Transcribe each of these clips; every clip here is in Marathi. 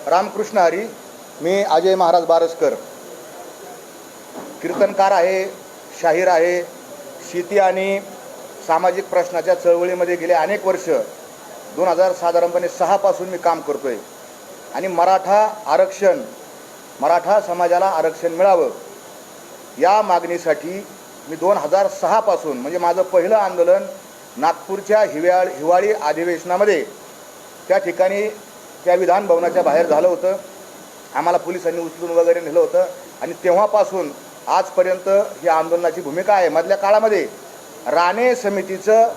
रामकृष्ण हरी. मी अजय महाराज बारसकर, कीर्तनकार आहे, शाहीर आहे. शेती आणि सामाजिक प्रश्नाच्या चळवळीमध्ये गेले अनेक वर्ष 2006 पासून मी काम करतोय. आणि मराठा समाजाला आरक्षण मिळावं या मागणीसाठी मी 2006 पासून, म्हणजे माझं पहिलं आंदोलन नागपूरच्या हिवाळी अधिवेशनामध्ये त्या ठिकाणी त्या विधान भवनाच्या बाहेर झालं होतं. आम्हाला पोलिसांनी उचलून वगैरे नेलं होतं. आणि तेव्हापासून आजपर्यंत ही आंदोलनाची भूमिका आहे. मधल्या काळामध्ये राणे समितीचं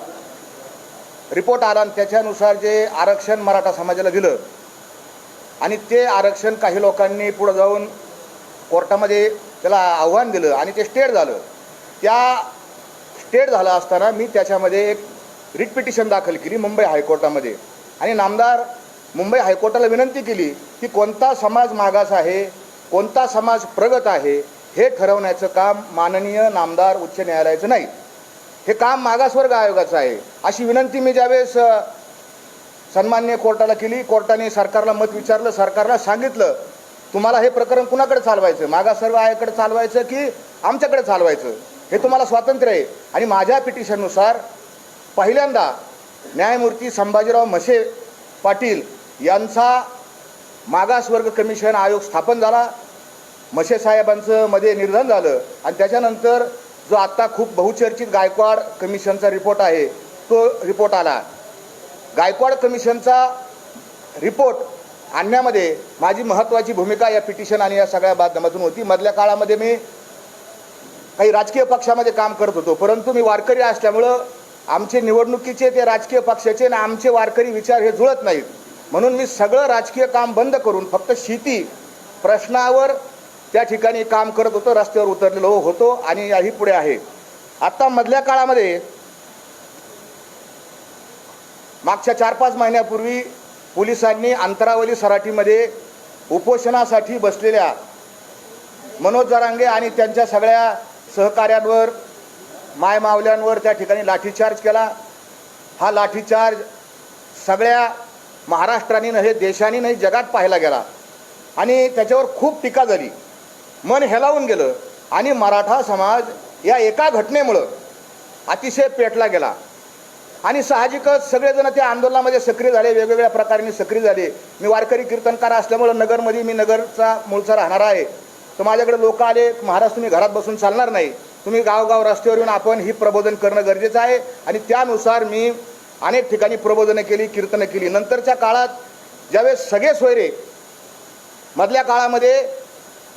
रिपोर्ट आला आणि त्याच्यानुसार जे आरक्षण मराठा समाजाला दिलं आणि ते आरक्षण काही लोकांनी पुढे जाऊन कोर्टामध्ये त्याला आव्हान दिलं आणि ते स्टेट झालं. त्या स्टेट झालं असताना मी त्याच्यामध्ये एक रिट पिटिशन दाखल केली मुंबई हायकोर्टामध्ये आणि नामदार मुंबई हायकोर्टाला विनंती केली की कोणता समाज मागास आहे, कोणता समाज प्रगत आहे हे ठरवण्याचं काम माननीय नामदार उच्च न्यायालयाचं नाही, हे काम मागासवर्ग आयोगाचं आहे. अशी विनंती मी ज्यावेळेस सन्माननीय कोर्टाला केली, कोर्टाने सरकारला मत विचारलं. सरकारला सांगितलं तुम्हाला हे प्रकरण कुणाकडे चालवायचं, मागासवर्ग आयोगाकडे चालवायचं की आमच्याकडे चालवायचं, हे तुम्हाला स्वातंत्र्य आहे. आणि माझ्या पिटिशननुसार पहिल्यांदा न्यायमूर्ती संभाजीराव म्हसे पाटील यांचा मागासवर्ग कमिशन आयोग स्थापन झाला. म्हसे साहेबांचं मध्ये निधन झालं आणि त्याच्यानंतर जो आत्ता खूप बहुचर्चित गायकवाड कमिशनचा रिपोर्ट आहे तो रिपोर्ट आला. गायकवाड कमिशनचा रिपोर्ट आणण्यामध्ये माझी महत्त्वाची भूमिका या पिटिशन आणि या सगळ्या माध्यमातून होती. मधल्या काळामध्ये मी काही राजकीय पक्षामध्ये काम करत होतो, परंतु मी वारकरी असल्यामुळं आमचे निवडणुकीचे ते राजकीय पक्षाचे आणि आमचे वारकरी विचार हे जुळत नाहीत. म्हणून मी सगळं राजकीय काम बंद करून फक्त शेती प्रश्नावर त्या ठिकाणी काम करत होतो, रस्त्यावर उतरलेलो होतो आणि याही पुढे आहे. आत्ता मधल्या काळामध्ये मागच्या 4-5 महिन्यापूर्वी पोलिसांनी अंतरावली सराटीमध्ये उपोषणासाठी बसलेल्या मनोज जरांगे आणि त्यांच्या सगळ्या सहकाऱ्यांवर, मायमावल्यांवर त्या ठिकाणी लाठीचार्ज केला. हा लाठीचार्ज सगळ्या महाराष्ट्राने नव्हे, देशाने नाही, जगात पाहायला गेला आणि त्याच्यावर खूप टीका झाली, मन हेलावून गेलं. आणि मराठा समाज या एका घटनेमुळं अतिशय पेटला गेला आणि साहजिकच सगळेजण त्या आंदोलनामध्ये सक्रिय झाले, वेगवेगळ्या प्रकाराने सक्रिय झाले. मी वारकरी कीर्तनकार असल्यामुळं नगरमध्ये, मी नगरचा मूळचा राहणारा आहे, तर माझ्याकडे लोक आले, महाराज तुम्ही घरात बसून चालणार नाही, तुम्ही गावगाव रस्त्यावर येऊन आपण ही प्रबोधन करणं गरजेचं आहे. आणि त्यानुसार मी अनेक ठिकाणी प्रबोधनं केली, कीर्तनं केली. नंतरच्या काळात ज्यावेळेस सगळे सोयरे मधल्या काळामध्ये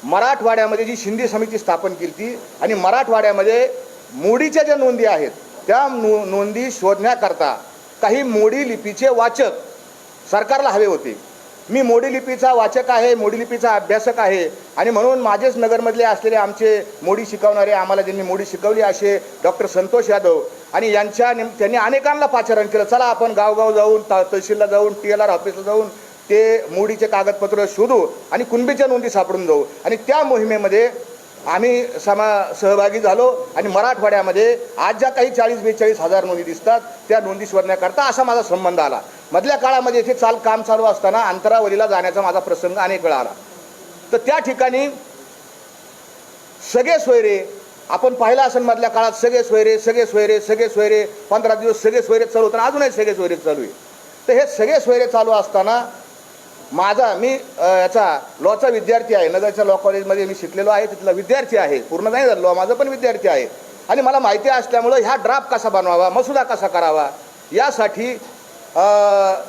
मराठवाड्यामध्ये जी शिंदे समिती स्थापन केली ती आणि मराठवाड्यामध्ये मोडीच्या ज्या नोंदी आहेत त्या नोंदी शोधण्याकरता काही मोडी लिपीचे वाचक सरकारला हवे होते. मी मोडी लिपीचा वाचक आहे, मोडी लिपीचा अभ्यासक आहे आणि म्हणून माझेच नगरमधले असलेले आमचे मोडी शिकवणारे, आम्हाला ज्यांनी मोडी शिकवली असे डॉक्टर संतोष यादव आणि त्यांनी अनेकांना पाचारण केलं, चला आपण गावगाव जाऊन, तहसीलला जाऊन, TLR ऑफिसला जाऊन ते मोडीचे कागदपत्र शोधू आणि कुणबीच्या नोंदी सापडून जाऊ. आणि त्या मोहिमेमध्ये आम्ही सहभागी झालो आणि मराठवाड्यामध्ये आज ज्या काही 40-42 हजार नोंदी दिसतात त्या नोंदी शोधण्याकरता असा माझा संबंध आला. मधल्या काळामध्ये इथे काम चालू असताना अंतरावलीला जाण्याचा माझा प्रसंग अनेक वेळा आला. तर त्या ठिकाणी सगळे सोयरे आपण पाहिलं असेल, मधल्या काळात सगळे सोयरे 15 दिवस सगळे सोयरे चालू होताना अजूनही सगळे सोयरे चालू आहे. तर हे सगळे सोयरे चालू असताना मी याचा लॉचा विद्यार्थी आहे, नगरच्या लॉ कॉलेजमध्ये मी शिकलेलो आहे, तिथला विद्यार्थी आहे, पूर्ण नाही झालो, माझं पण विद्यार्थी आहे. आणि मला माहिती असल्यामुळं ह्या ड्राफ्ट कसा बनवावा, मसुदा कसा करावा यासाठी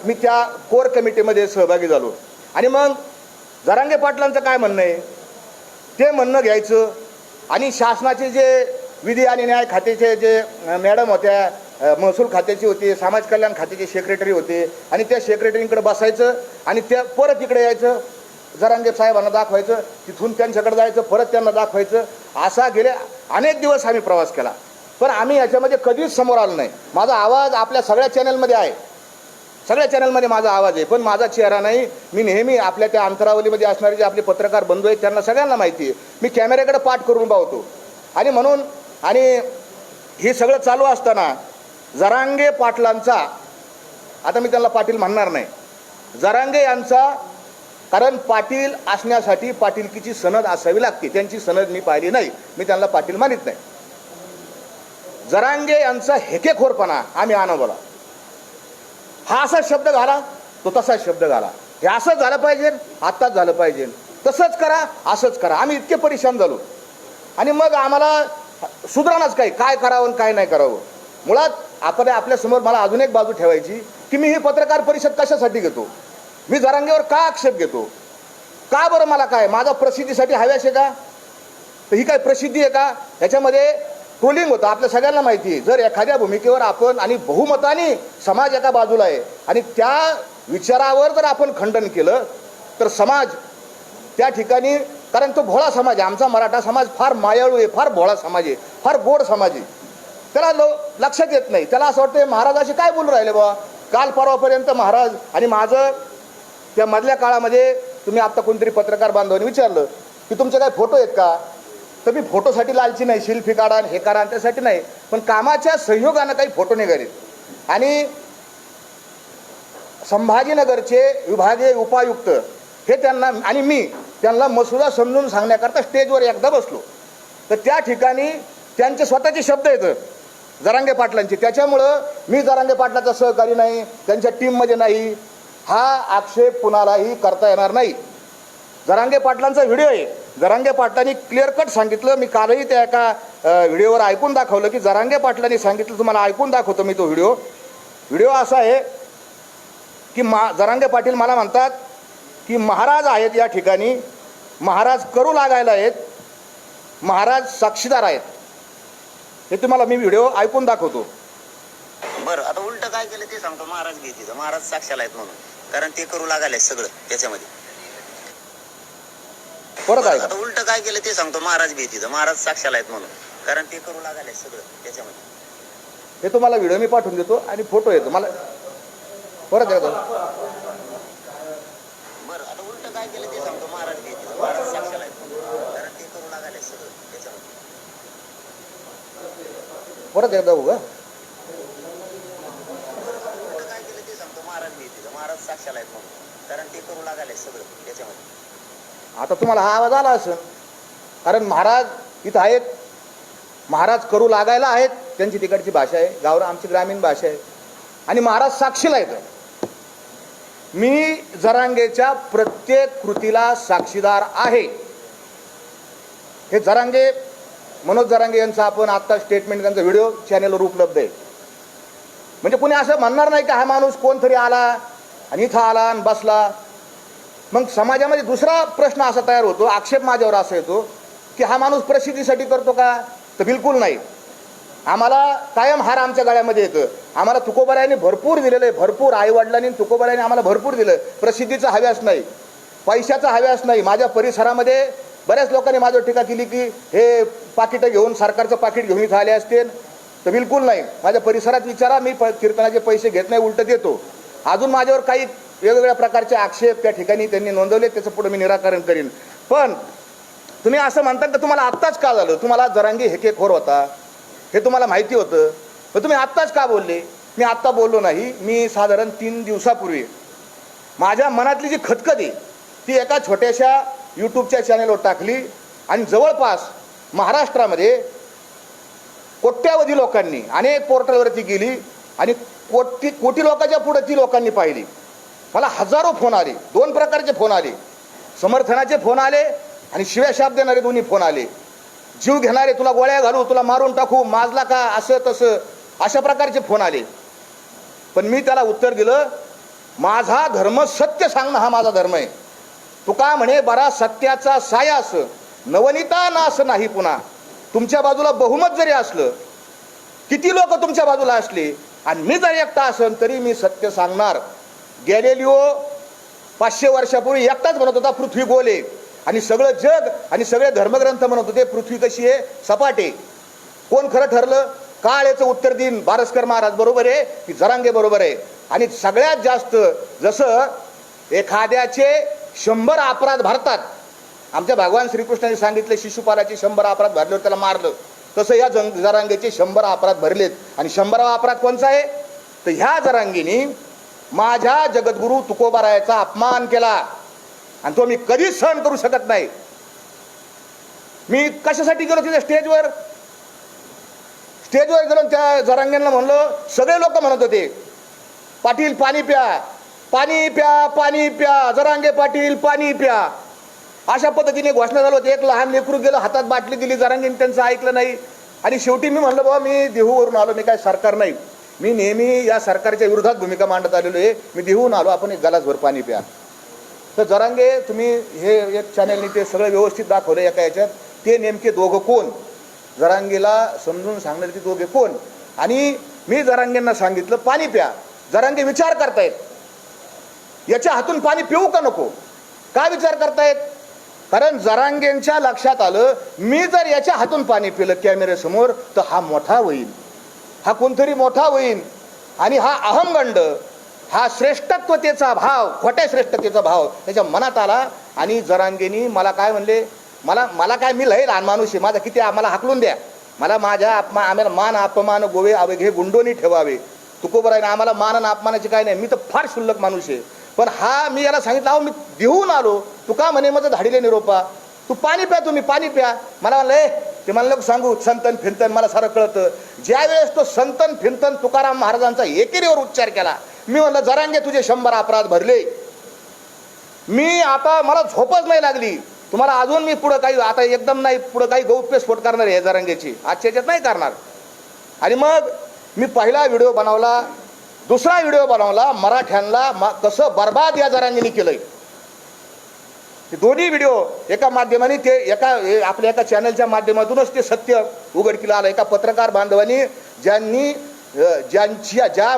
मी त्या कोर कमिटीमध्ये सहभागी झालो. आणि मग जरांगे पाटलांचं काय म्हणणं आहे ते म्हणणं घ्यायचं आणि शासनाचे जे विधी आणि न्याय खात्याचे जे मॅडम होत्या, महसूल खात्याची होती, समाज कल्याण खात्याचे सेक्रेटरी होते आणि त्या सेक्रेटरींकडे बसायचं आणि त्या परत इकडे यायचं, जरांगे साहेबांना दाखवायचं, तिथून त्यांच्याकडे जायचं, परत त्यांना दाखवायचं. असा गेले अनेक दिवस आम्ही प्रवास केला, पण आम्ही याच्यामध्ये कधीच समोर आलो नाही. माझा आवाज आपल्या सगळ्या चॅनलमध्ये आहे, सगळ्या चॅनलमध्ये माझा आवाज आहे, पण माझा चेहरा नाही. मी नेहमी आपल्या त्या अंतरावलीमध्ये असणारे जे आपले पत्रकार बंधू आहेत त्यांना सगळ्यांना माहिती आहे, मी कॅमेऱ्याकडे पाठ करून पाहतो. आणि म्हणून हे सगळं चालू असताना जरांगे पाटलांचा, आता मी त्यांना पाटील म्हणणार नाही, जरांगे यांचा कारण पाटील असण्यासाठी पाटीलकीची सनद असावी लागते. त्यांची सनद मी पाहिली नाही, मी त्यांना पाटील मानित नाही. जरांगे यांचा हेकेखोरपणा आम्ही अनुभवला. हा असा शब्द घाला, तो तसाच शब्द घाला, हे असंच झालं पाहिजे, आत्ताच झालं पाहिजे, तसंच करा, असंच करा. आम्ही इतके परेशान झालो. आणि मग आम्हाला सुधारणाच काय करावं काय नाही करावं. मुळात आपण आपल्यासमोर मला अजून एक बाजू ठेवायची की मी ही पत्रकार परिषद कशासाठी घेतो, मी जरांगेवर का आक्षेप घेतो, का बरं, मला काय, माझा प्रसिद्धीसाठी हव्यास आहे का, तर ही काय प्रसिद्धी आहे का. ह्याच्यामध्ये ट्रोलिंग होतं, आपल्या सगळ्यांना माहिती आहे. जर एखाद्या भूमिकेवर आपण आणि बहुमताने समाज एका बाजूला आहे आणि त्या विचारावर जर आपण खंडन केलं तर समाज त्या ठिकाणी, कारण तो भोळा समाज आहे, आमचा मराठा समाज फार मायाळू आहे, फार भोळा समाज आहे, फार गोड समाज आहे. त्याला लक्षात येत नाही, त्याला असं वाटतं महाराज असे काय बोलून राहिले बाबा. काल परवापर्यंत महाराज आणि माझं त्या मधल्या काळामध्ये तुम्ही आत्ता कोणतरी पत्रकार बांधवांनी विचारलं की तुमचे काय फोटो आहेत का, तर मी फोटोसाठी लालची नाही, सेल्फी काढा हे करा त्यासाठी नाही, पण कामाच्या संयोगानं काही फोटो निघाले. आणि संभाजीनगरचे विभागीय उपायुक्त हे त्यांना आणि मी त्यांना मसुदा समजून सांगण्याकरता स्टेजवर एकदा बसलो, तर त्या ठिकाणी त्यांचे स्वतःचे शब्द येतं जरांगे पाटलांचे. त्याच्यामुळं मी जरांगे पाटलाचा सहकारी नाही, त्यांच्या टीममध्ये नाही, हा आक्षेप कुणालाही करता येणार नाही. जरांगे पाटलांचा व्हिडिओ आहे, जरांगे पाटलांनी क्लिअर कट सांगितलं. मी कालही त्या एका व्हिडिओवर ऐकून दाखवलं की जरांगे पाटलांनी सांगितलं, तुम्हाला ऐकून दाखवतो मी तो व्हिडिओ असा आहे की जरांगे पाटील मला म्हणतात की महाराज आहेत या ठिकाणी, महाराज करू लागायला आहेत, महाराज साक्षीदार आहेत. हे तुम्हाला मी व्हिडिओ ऐकून दाखवतो. बरं, आता उलट काय केलं ते सांगतो. महाराज घेते, महाराज साक्षाला आहेत म्हणून, कारण ते करू लागायला सगळं त्याच्यामध्ये. परत आहे, आता उलट काय केलं ते सांगतो. महाराज भीती, महाराज साक्षाला आहेत म्हणून, कारण ते करू लागायला सगळं त्याच्यामध्ये. हे तुम्हाला व्हिडिओ मी पाठवून देतो आणि फोटो येतो मला. परत एकदा बरं, आता उलट काय केलं ते सांगतो. महाराज भीती, महाराज साक्षाला आहेत म्हणून, कारण ते करू लागायला सगळं त्याच्यामध्ये. परत एकदा उगा काय केलं ते सांगतो. महाराज भीती, महाराज साक्षाला आहेत म्हणून, कारण ते करू लागायला सगळं त्याच्यामध्ये. आता तुम्हाला हा आवाज आला असेल, कारण महाराज इथं आहेत, महाराज करू लागायला आहेत, त्यांची तिकडची भाषा आहे, गावरा आमची ग्रामीण भाषा आहे, आणि महाराज साक्षीला आहेत. मी जरांगेच्या प्रत्येक कृतीला साक्षीदार आहे. हे जरांगे, मनोज जरांगे यांचं आपण आत्ता स्टेटमेंट, त्यांचा व्हिडिओ चॅनेलवर उपलब्ध आहे. म्हणजे कोणी असं म्हणणार नाही की हा माणूस कोणतरी आला आणि इथं आला आणि बसला. मग समाजामध्ये दुसरा प्रश्न असा तयार होतो, आक्षेप माझ्यावर असा येतो की हा माणूस प्रसिद्धीसाठी करतो का, तर बिलकुल नाही. आम्हाला कायम हार आमच्या गळ्यामध्ये येतं. आम्हाला तुकोबारायांनी भरपूर दिलेलं आहे, भरपूर आईवडिलांनी तुकोबारायांनी आम्हाला भरपूर दिलं. प्रसिद्धीचा हव्यास नाही, पैशाचा हव्यास नाही. माझ्या परिसरामध्ये बऱ्याच लोकांनी माझ्यावर टीका केली की हे पाकिटं घेऊन, सरकारचं पाकिट घेऊन इथं आले असतील, तर बिलकुल नाही. माझ्या परिसरात विचारा, मी कीर्तनाचे पैसे घेत नाही, उलट देतो. अजून माझ्यावर काही वेगवेगळ्या प्रकारचे आक्षेप त्या ठिकाणी त्यांनी नोंदवले, त्याचं पुढे मी निराकरण करीन. पण तुम्ही असं म्हणता की तुम्हाला आत्ताच का झालं, तुम्हाला जरांगे हेकेखोर होता हे तुम्हाला माहिती होतं, पण तुम्ही आत्ताच का बोलले. मी आत्ता बोललो नाही, मी साधारण 3 दिवसापूर्वी माझ्या मनातली जी खतखत आहे ती एका छोट्याशा यूट्यूबच्या चॅनलवर टाकली आणि जवळपास महाराष्ट्रामध्ये कोट्यावधी लोकांनी अनेक पोर्टलवरती गेली आणि कोटी लोकांच्या पुढे ती लोकांनी पाहिली. मला हजारो फोन आले, 2 प्रकारचे फोन आले, समर्थनाचे फोन आले आणि शिव्या शाप देणारे दोन्ही फोन आले. जीव घेणारे, तुला गोळ्या घालू, तुला मारून टाकू, माजला का, असं तसं, अशा प्रकारचे फोन आले. पण मी त्याला उत्तर दिलं, माझा धर्म सत्य सांगणं हा माझा धर्म आहे. तुका म्हणे बरा सत्याचा सायास नवनीता नास नाही पुन्हा. तुमच्या बाजूला बहुमत जरी असलं, किती लोक तुमच्या बाजूला असले आणि मी जर एकटा असेल तरी मी सत्य सांगणार. गॅलिलिओ 500 वर्षापूर्वी एकटाच म्हणत होता पृथ्वी गोल आहे, आणि सगळं जग आणि सगळे धर्मग्रंथ म्हणत होते पृथ्वी कशी आहे, सपाट आहे. कोण खरं ठरलं? काळ याचं उत्तर देईन, बारस्कर महाराज बरोबर आहे की जरांगे बरोबर आहे. आणि सगळ्यात जास्त जसं एखाद्याचे 100 अपराध भरतात, आमच्या भगवान श्रीकृष्णाने सांगितले शिशुपालाचे 100 अपराध भरल्यावर त्याला मारलं, तसं या जरांगेचे 100 अपराध भरलेत. आणि 100वा अपराध कोणचा आहे, तर ह्या जरांगेने माझ्या जगद्गुरु तुकोबारायाचा अपमान केला. आणि तो मी कधीच सहन करू शकत नाही. मी कशासाठी गेलो तिथे स्टेजवर गेलो, त्या जरांगेंना म्हणलो, सगळे लोक म्हणत होते पाटील पाणी प्या, पाणी प्या, पाणी प्या, जरांगे पाटील पाणी प्या, अशा पद्धतीने घोषणा झाली होती. एक लहान लेकरू गेलं, हातात बाटली दिली, जरांगेंनी त्यांचं ऐकलं नाही. आणि शेवटी मी म्हणलं, बाबा मी देहूवरून आलो, मी काय सरकार नाही, मी नेहमी या सरकारच्या विरोधात भूमिका मांडत आलेलो आहे, मी देहून आलो, आपण एक ग्लासभर पाणी प्या. तर जरांगे, तुम्ही हे एक चॅनलनी ते सगळं व्यवस्थित दाखवलं एका याच्यात, ते नेमके दोघं कोण, जरांगेला समजून सांगणारे ते दोघे कोण. आणि मी जरांगेंना सांगितलं पाणी प्या. जरांगे विचार करतायत, याच्या हातून पाणी पिऊ का नको. का विचार करतायत? कारण जरांगेंच्या लक्षात आलं, मी जर याच्या हातून पाणी पिलं कॅमेऱ्यासमोर तर हा मोठा होईल, हा कोणतरी मोठा होईल. आणि हा अहंगंड, हा श्रेष्ठत्वतेचा भाव, खोट्या श्रेष्ठतेचा भाव त्याच्या मनात आला. आणि जरांगेनी मला काय म्हणले, मला काय, मी लय लहान माणूस आहे, माझा किती, आम्हाला हाकलून द्या, मला माझ्या आम्हाला मान अपमान गोवे अवघे गुंडोनी ठेवावे. तुकोबराय ना, आम्हाला मान आणि अपमानाची काय नाही, मी तर फार क्षुल्लक माणूस आहे. पण हा, मी याला सांगितलं, अहो मी देऊन आलो, तू का म्हणे माझं धाडीले निरोपा, तू पाणी प्या, तुम्ही पाणी प्या. मला म्हणलं, ते मला लोक सांगू संतन फिरतन, मला सारं कळतं. ज्या वेळेस तो संतन फिरतन तुकाराम महाराजांचा एकेरीवर उच्चार केला, मी म्हणलं, जरांगे तुझे 100 अपराध भरले, मी आता मला झोपच नाही लागली. तुम्हाला अजून मी पुढं काही, आता एकदम नाही, पुढं काही गौप्यस्फोट करणार आहे जरांगेची, आजच्या याच्यात नाही करणार. आणि मग मी पहिला व्हिडिओ बनवला, दुसरा व्हिडिओ बनवला, मराठ्यांना कसं बर्बाद या जरांगेने केलंय. ते दोन्ही व्हिडिओ एका माध्यमाने, ते आपल्या एका चॅनलच्या माध्यमातूनच ते सत्य उघडकीला आलं. एका पत्रकार बांधवांनी ज्या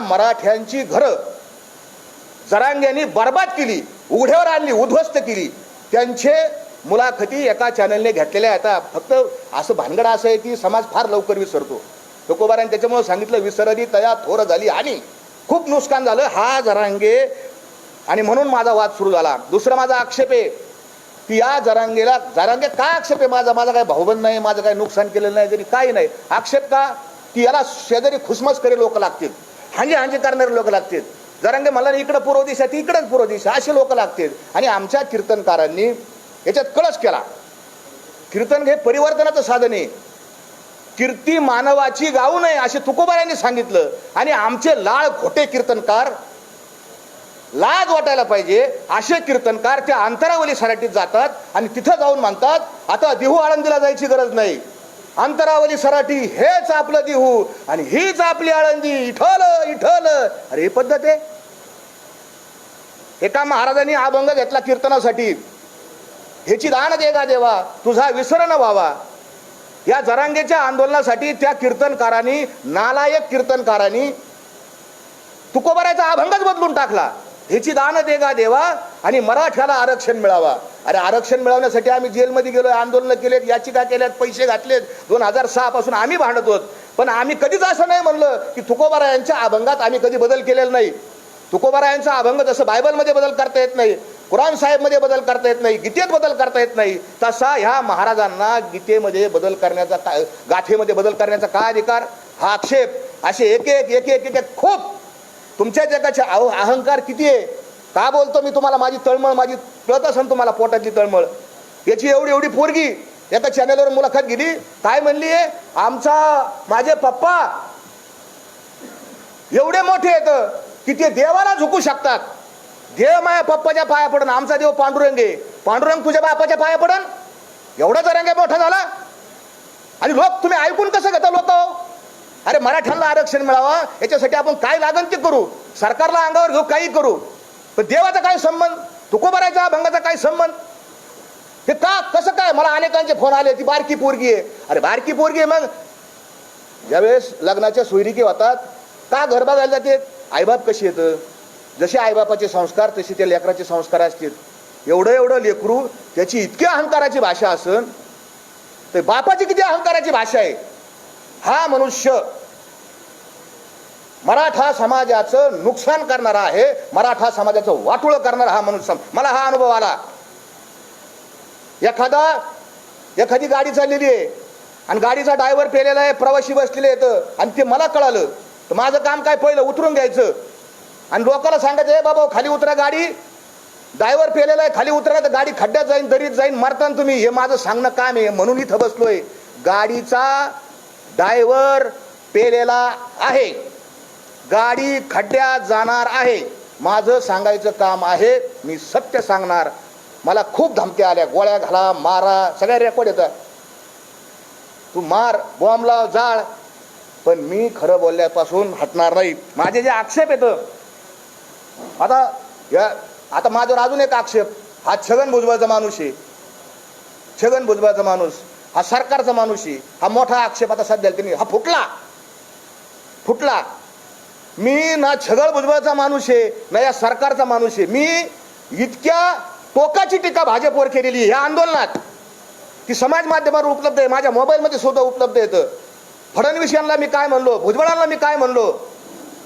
मराठ्यांची घरं जरांगेने बर्बाद केली, उघड्यावर आणली, उद्ध्वस्त केली, त्यांचे मुलाखती एका चॅनलने घेतलेल्या आहेत. फक्त असं भानगड असं आहे की समाज फार लवकर विसरतो. तुकोबारांनी त्याच्यामुळे सांगितलं, विसरली तया थोर झाली, आणि खूप नुकसान झालं हा जरांगे. आणि म्हणून माझा वाद सुरू झाला. दुसरा माझा आक्षेप आहे की या जरांगे काय आक्षेप आहे माझा काय भाऊबंद नाही, माझं काय नुकसान केलेलं नाही, तरी काही नाही. आक्षेप का, की याला शेजारी खुसमस करे लोक लागतील, हांजे करणारे लोक लागतील. जरांगे मला इकडं पूर्व दिशा, ती इकडंच पूर्व दिशा, असे लोक लागतील. आणि आमच्या कीर्तनकारांनी याच्यात कळस केला. कीर्तन हे परिवर्तनाचं साधन आहे, कीर्ती मानवाची गाऊ नये असे तुकोबारांनी सांगितलं. आणि आमचे लाळ खोटे कीर्तनकार, लाज वाटायला पाहिजे असे कीर्तनकार त्या अंतरावली सराटीत जातात आणि तिथं जाऊन म्हणतात, आता देहू आळंदीला जायची गरज नाही, अंतरावली सराटी हेच आपलं देहू आणि हीच आपली आळंदी, इठल इठल. अरे ही पद्धत आहे. एका महाराजांनी अभंग घेतला कीर्तनासाठी, ह्याची दान दे गा देवा, तुझा विसर न व्हावा. या जरांगेच्या आंदोलनासाठी त्या कीर्तनकारांनी, नालायक कीर्तनकारांनी तुकोबाराचा अभंगच बदलून टाकला. ह्याची दान दे गा देवा आणि मराठ्याला आरक्षण मिळावा. अरे आरक्षण मिळवण्यासाठी आम्ही जेलमध्ये गेलोय, आंदोलन केलेत, याचिका केल्यात, पैसे घातलेत. 2006 पासून आम्ही भांडत होत, पण आम्ही कधीच असं नाही म्हणलं की तुकोबारा यांच्या अभंगात आम्ही कधी बदल केलेला नाही. तुकोबारा यांचा अभंग जसं बायबलमध्ये बदल करता येत नाही, कुराण साहेब मध्ये बदल करता येत नाही, गीतेत बदल करता येत नाही, तसा ह्या महाराजांना गीतेमध्ये बदल करण्याचा, गाथेमध्ये बदल करण्याचा काय अधिकार. हा आक्षेप असे एक एक खूप तुमच्या जगाचे अहंकार किती आहे. का बोलतो मी तुम्हाला, माझी तळमळ, माझी कळत असेल तुम्हाला पोटातली तळमळ. याची एवढी पोरगी एका चॅनलवर मुलाखत गेली, काय म्हणली आहे, माझे पप्पा एवढे मोठे आहेत की ते देवाला झुकू शकतात. देव माझ्या पप्पाच्या पाया पडन, आमचा देव पांडुरंग आहे, पांडुरंग तुझ्या बापाच्या पाया पडन. एवढा जरांगे मोठा झाला. आणि लोक, तुम्ही ऐकून कसं घेता लोक. अरे मराठ्यांना आरक्षण मिळावा याच्यासाठी आपण काय लागन ते करू, सरकारला अंगावर घेऊ, काही करू, पण देवाचा काय संबंध, तुकोबाराच्या अभंगाचा काय संबंध. हे का, कसं काय. मला अनेकांचे फोन आले, ती बारकी पोरगी आहे. अरे बारकी पोरगी आहे, मग ज्यावेळेस लग्नाच्या सोयरिकी होतात का घर बघायला जाते, आईबाप कशी येतं, जसे आईबापाचे संस्कार तसे त्या लेकराचे संस्कार असतील. एवढं लेकरू, त्याची इतकी अहंकाराची भाषा असन तर बापाची किती अहंकाराची भाषा आहे. हा मनुष्य मराठा समाजाचं नुकसान करणारा आहे, मराठा समाजाचं वाटोळ करणारा हा मनुष्य. मला हा अनुभव आला. एखादी गाडी चाललेली आहे आणि गाडीचा ड्रायव्हर पेलेला आहे, प्रवासी बसलेले आहेत आणि ते मला कळालं, तर माझं काम काय, पहिलं उतरून घ्यायचं आणि लोकांना सांगायचं, बाबा खाली उतरा गाडी, ड्रायव्हर पेलेला आहे, खाली उतरा तर गाडी खड्ड्यात जाईन, दरीत जाईन, मरताना तुम्ही. हे माझं सांगणं काम आहे, म्हणून इथं बसलोय. गाडीचा ड्रायव्हर पेलेला आहे, गाडी खड्ड्यात जाणार आहे. माझं सांगायचं काम आहे, मी सत्य सांगणार. मला खूप धमक्या आल्या, गोळ्या घाला, मारा, सगळ्या रेकॉर्ड येतात. तू मार, बॉम्ब लाव, जाळ, पण मी खरं बोलल्यापासून हटणार नाही. माझे जे आक्षेप येतं आता माझ्यावर अजून एक आक्षेप, हा छगन भुजबळचा माणूस आहे, छगन भुजबळचा माणूस, हा सरकारचा माणूस आहे, हा मोठा आक्षेप आता सध्या त्यांनी हा फुटला. मी ना छगन भुजबळचा माणूस आहे ना या सरकारचा माणूस आहे. मी इतक्या टोकाची टीका भाजपवर केलेली आहे या आंदोलनात, ती समाज माध्यमावर उपलब्ध आहे, माझ्या मोबाईलमध्ये सुद्धा उपलब्ध येतं. फडणवीसांना मी काय म्हणलो, भुजबळांना मी काय म्हणलो,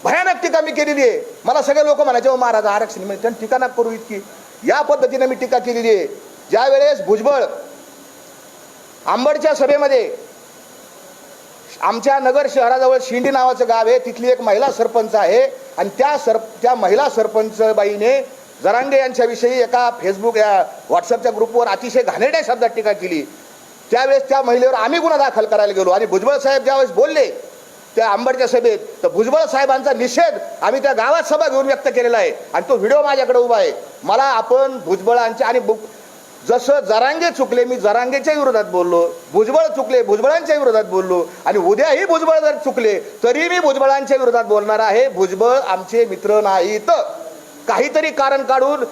भयानक टीका मी केलेली आहे. मला सगळे लोक म्हणायचे हो महाराज आरक्षण म्हणजे त्यांनी टीका नका करू इतकी. या पद्धतीने मी टीका केलेली आहे. ज्या वेळेस भुजबळ आंबडच्या सभेमध्ये, आमच्या नगर शहराजवळ शिंडी नावाचं गाव आहे, तिथली एक महिला सरपंच आहे आणि त्या महिला सरपंच बाईने जरांगे यांच्याविषयी एका फेसबुक या व्हॉट्सअपच्या ग्रुपवर अतिशय घाणेरड्या शब्दात टीका केली. त्यावेळेस त्या महिलेवर आम्ही गुन्हा दाखल करायला गेलो आणि भुजबळ साहेब ज्यावेळेस बोलले त्या आंबडच्या सभेत, तर भुजबळ साहेबांचा निषेध आम्ही त्या गावात सभा घेऊन व्यक्त केलेला आहे आणि तो व्हिडिओ माझ्याकडे उभा आहे. मला आपण भुजबळांच्या आणि जसं जरांगे चुकले, मी जरांगेच्या विरोधात बोललो, भुजबळ चुकले, भुजबळांच्या विरोधात बोललो आणि उद्याही भुजबळ जर चुकले तरी मी भुजबळांच्या विरोधात बोलणार आहे. भुजबळ आमचे मित्र नाहीत. काहीतरी कारण काढून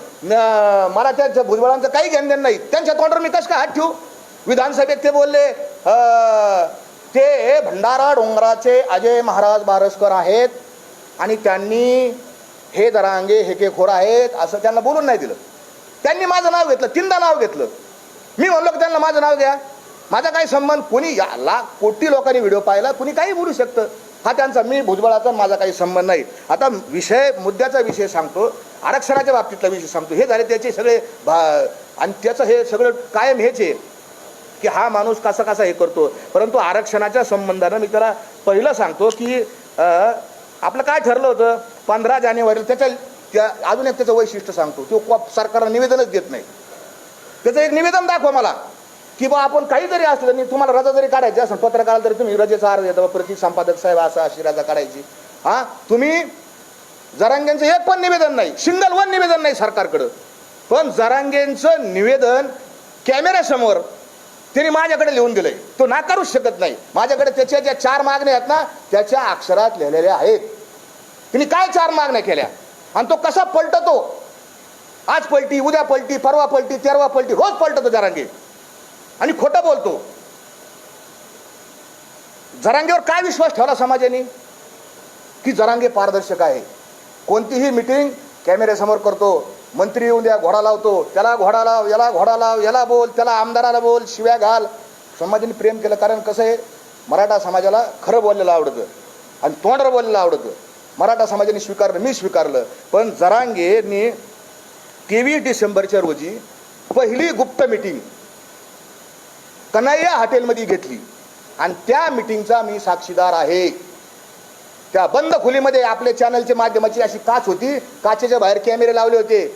मला त्या भुजबळांचं काही घेणं नाही. त्यांच्या तोंडावर मी कसं काय हात ठेवू? विधानसभेत ते बोलले ते भंडारा डोंगराचे अजय महाराज बारसकर आहेत आणि त्यांनी हे जरांगे हेकेखोर आहेत असं त्यांना बोलून नाही दिलं. त्यांनी माझं नाव घेतलं, 3दा नाव घेतलं. मी म्हणलो की त्यांना माझं नाव घ्या, माझा काही संबंध. कोणी लाख कोटी लोकांनी व्हिडिओ पाहिला, कुणी काही बोलू शकतं. हा त्यांचा, मी भुजबळाचा माझा काही संबंध नाही. आता मुद्द्याचा विषय सांगतो, आरक्षणाच्या बाबतीतला विषय सांगतो. हे झाले त्याचे सगळे आणि त्याचं हे सगळं कायम हेच आहे की हा माणूस कसा कसा हे करतो. परंतु आरक्षणाच्या संबंधानं मी त्याला पहिलं सांगतो की आपलं काय ठरलं होतं 15 जानेवारीला. अजून एक त्याचं वैशिष्ट्य सांगतो, तो सरकारला निवेदनच देत नाही. त्याचं एक निवेदन दाखवा मला की बा आपण काही जरी असलं नाही, तुम्हाला रजा जरी काढायची असेल पत्रकाराला तरी तुम्ही रजेचा अर्ज देता, प्रति संपादक साहेब असं अशी रजा काढायची. हा, तुम्ही जरांगेंचं एक पण निवेदन नाही, सिंगल वन निवेदन नाही सरकारकडं. पण जरांगेंचं निवेदन कॅमेऱ्यासमोर त्यांनी माझ्याकडे लिहून दिलंय, तो नाकारूच शकत नाही. माझ्याकडे त्याच्या ज्या 4 मागण्या आहेत ना त्याच्या अक्षरात लिहिलेल्या आहेत. त्यांनी काय 4 मागण्या केल्या आणि तो कसा पलटतो, आज पलटी, उद्या पलटी, परवा पलटी, तेरवा पलटी, रोज पलटतो जरांगे आणि खोटं बोलतो. जरांगेवर काय विश्वास ठेवला समाजाने की जरांगे पारदर्शक आहे. कोणतीही मीटिंग कॅमेऱ्यासमोर करतो, मंत्री येऊन द्या घोडा लावतो, त्याला घोडा लाव, याला घोडा लाव, याला बोल, त्याला आमदाराला बोल, शिव्या घाल. समाजाने प्रेम केलं, कारण कसं आहे मराठा समाजाला खरं बोललेलं आवडतं आणि तोंडावर बोललेलं आवडतं. मराठा समाजाने स्वीकारलं, मी स्वीकारलं. पण जरांगेने 23 डिसेंबरच्या रोजी पहिली गुप्त मीटिंग कन्हैया हॉटेलमध्ये घेतली आणि त्या मीटिंगचा मी साक्षीदार आहे. त्या बंद खोलीमध्ये आपल्या चॅनलच्या माध्यमाची अशी काच होती, काचेच्या बाहेर कॅमेरे लावले होते.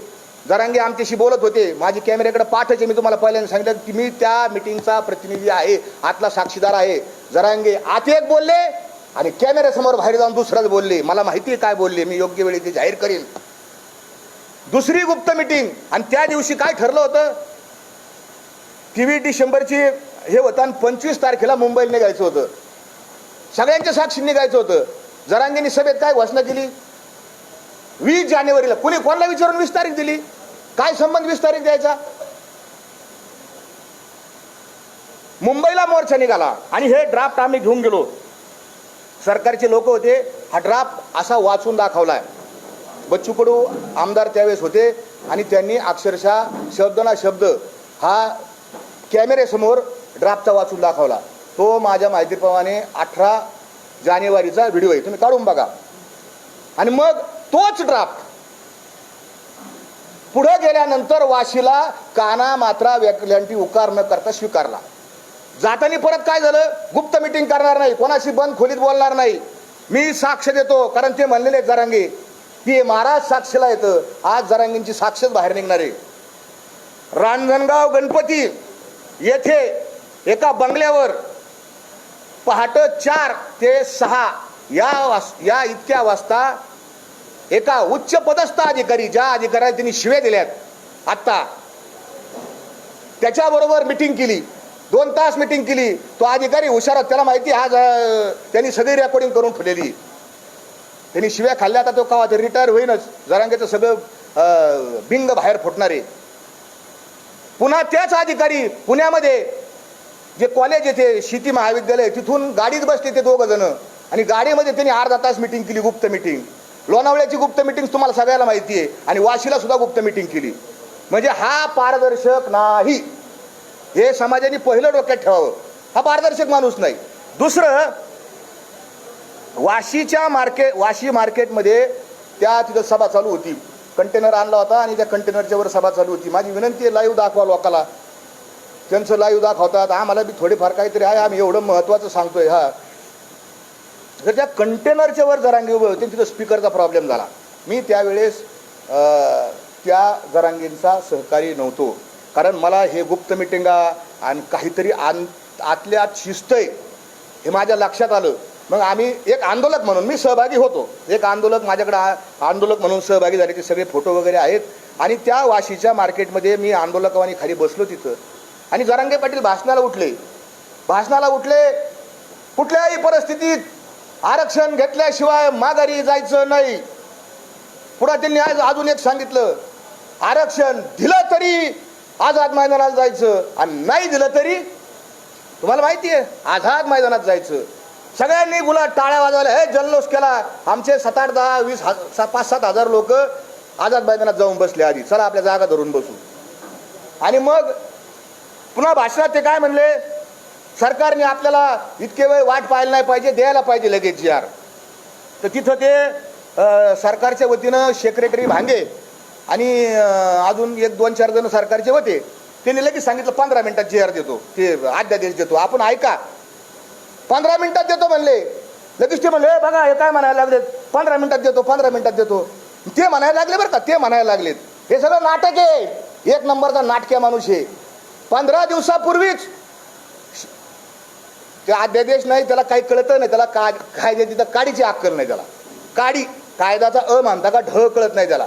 जरांगे आमच्याशी बोलत होते, माझी कॅमेऱ्याकडे पाठचे. मी तुम्हाला पहिल्यांदा सांगितलं की मी त्या मीटिंगचा प्रतिनिधी आहे, आतला साक्षीदार आहे. जरांगे आत एक बोलले आणि कॅमेऱ्यासमोर बाहेर जाऊन दुसराच बोलले. मला माहिती आहे काय बोलले, मी योग्य वेळी ते जाहीर करेन. दुसरी गुप्त मीटिंग आणि त्या दिवशी काय ठरलं होतं, 23 डिसेंबरची हे होतं आणि 25 तारखेला मुंबईला निघायचं होतं. सगळ्यांच्या साक्षी निघायचं होतं. जरांगेंनी सभेत काय घोषणा केली, 20 जानेवारीला. कोणी कोणाला विचारून 20 तारीख दिली, काय संबंध 20 तारीख द्यायचा. मुंबईला मोर्चा निघाला आणि हे ड्राफ्ट आम्ही घेऊन गेलो. सरकारचे लोक होते, हा ड्राफ्ट असा वाचून दाखवलाय. बच्चू कडू आमदार त्यावेळेस होते आणि त्यांनी अक्षरशः शब्द ना शब्द हा कॅमेऱ्यासमोर ड्राफ्टचा वाचून दाखवला. तो माझ्या माहितीप्रमाणे 18 जानेवारीचा व्हिडिओ आहे, तुम्ही काढून बघा. आणि मग तोच ड्राफ्ट पुढे गेल्यानंतर वाशीला काना मात्रा व्याख्यांची उकार न करता स्वीकारला. जाताना परत काय झालं, गुप्त मीटिंग करणार नाही, कोणाशी बंद खोलीत बोलणार नाही, मी साक्ष देतो. कारण ते म्हणलेले जरांगे ती महाराज साक्षीला येतं. आज जरांगेंची साक्षच बाहेर निघणार आहे. रांजणगाव गणपती येथे एका बंगल्यावर पहाटे 4 ते 6 या इतक्या वाजता एका उच्च पदस्थ अधिकारी, ज्या अधिकाऱ्याला त्यांनी शिव्या दिल्यात आत्ता, त्याच्याबरोबर मिटिंग केली. 2 तास मिटिंग केली. तो अधिकारी हुशार, त्याला माहिती आज त्यांनी सगळी रेकॉर्डिंग करून ठेवलेली. त्यांनी शिव्या खाल्ल्या, आता तो कवा तरी रिटायर होईनच. जरांगेचं सगळं बिंग बाहेर फुटणार आहे. पुन्हा त्याच अधिकारी पुण्यामध्ये जे कॉलेज येते शेती महाविद्यालय, तिथून गाडीत बसले ते 2 जण आणि गाडीमध्ये त्यांनी अर्धा तास मिटिंग केली, गुप्त मिटिंग. लोणावळ्याची गुप्त मिटिंग तुम्हाला सगळ्याला माहिती आहे आणि वाशीला सुद्धा गुप्त मिटिंग केली. म्हणजे हा पारदर्शक नाही, हे समाजाने पहिलं डोक्यात ठेवावं. हा पारदर्शक माणूस नाही. दुसरं, वाशी मार्केटमध्ये त्या तिथं सभा चालू होती. कंटेनर आणला होता आणि त्या कंटेनरच्या वर सभा चालू होती. माझी विनंती आहे, लाईव्ह दाखवा लोकाला. त्यांचं लाईव्ह दाखवतात, आम्हाला बी थोडेफार काहीतरी आहे, आम्ही एवढं महत्त्वाचं सांगतोय. हा, तर त्या कंटेनरच्या वर जरांगे उभे होते, तिथं स्पीकरचा प्रॉब्लेम झाला. मी त्यावेळेस त्या जरांगेंचा सहकारी नव्हतो, कारण मला हे गुप्त मिटिंगा आणि काहीतरी आतल्या आत शिस्त आहे हे माझ्या लक्षात आलं. मग आम्ही एक आंदोलक म्हणून मी सहभागी होतो. एक आंदोलक माझ्याकडे आंदोलक म्हणून सहभागी झाले, ते सगळे फोटो वगैरे आहेत. आणि त्या वाशीच्या मार्केटमध्ये मी आंदोलकावानी खाली बसलो तिथं आणि जरांगे पाटील भाषणाला उठले. कुठल्याही परिस्थितीत आरक्षण घेतल्याशिवाय माघारी जायचं नाही. पुढे त्यांनी आज अजून एक सांगितलं, आरक्षण दिलं तरी आझाद मैदानात जायचं आणि नाही दिलं तरी तुम्हाला माहिती आहे आझाद मैदानात जायचं. सगळ्यांनी गुलाब टाळ्या वाजवल्या, हे जल्लोष केला. आमचे 7, 8, 10, 20, 5-7 हजार लोक आझाद मैदानात जाऊन बसले. आधी चला आपल्या जागा धरून बसू. आणि मग पुन्हा भाषणात ते काय म्हणले, सरकारने आपल्याला इतके वेळ वाट पाहायला नाही पाहिजे, द्यायला पाहिजे लगेच यार. तर तिथं ते सरकारच्या वतीनं सेक्रेटरी भांगे आणि अजून 1-2-4 जण सरकारचे होते, त्यांनी लगेच सांगितलं 15 मिनिटात जी आर देतो, ते अध्यादेश देतो. आपण ऐका, 15 मिनिटात देतो म्हणले. लगेच ते म्हणले, बघा हे काय म्हणायला लागलेत, 15 मिनिटात देतो, 15 मिनिटात देतो. ते म्हणायला लागले बरं का, ते म्हणायला लागलेत. हे सगळं नाटक आहे, 1 नंबरचा नाटक्या माणूस आहे. 15 दिवसापूर्वीच ते अध्यादेश नाही, त्याला काही कळतं नाही, त्याला काय तिथं काडीची अक्कल नाही, त्याला कायद्याचा मानता का ढ कळत नाही त्याला.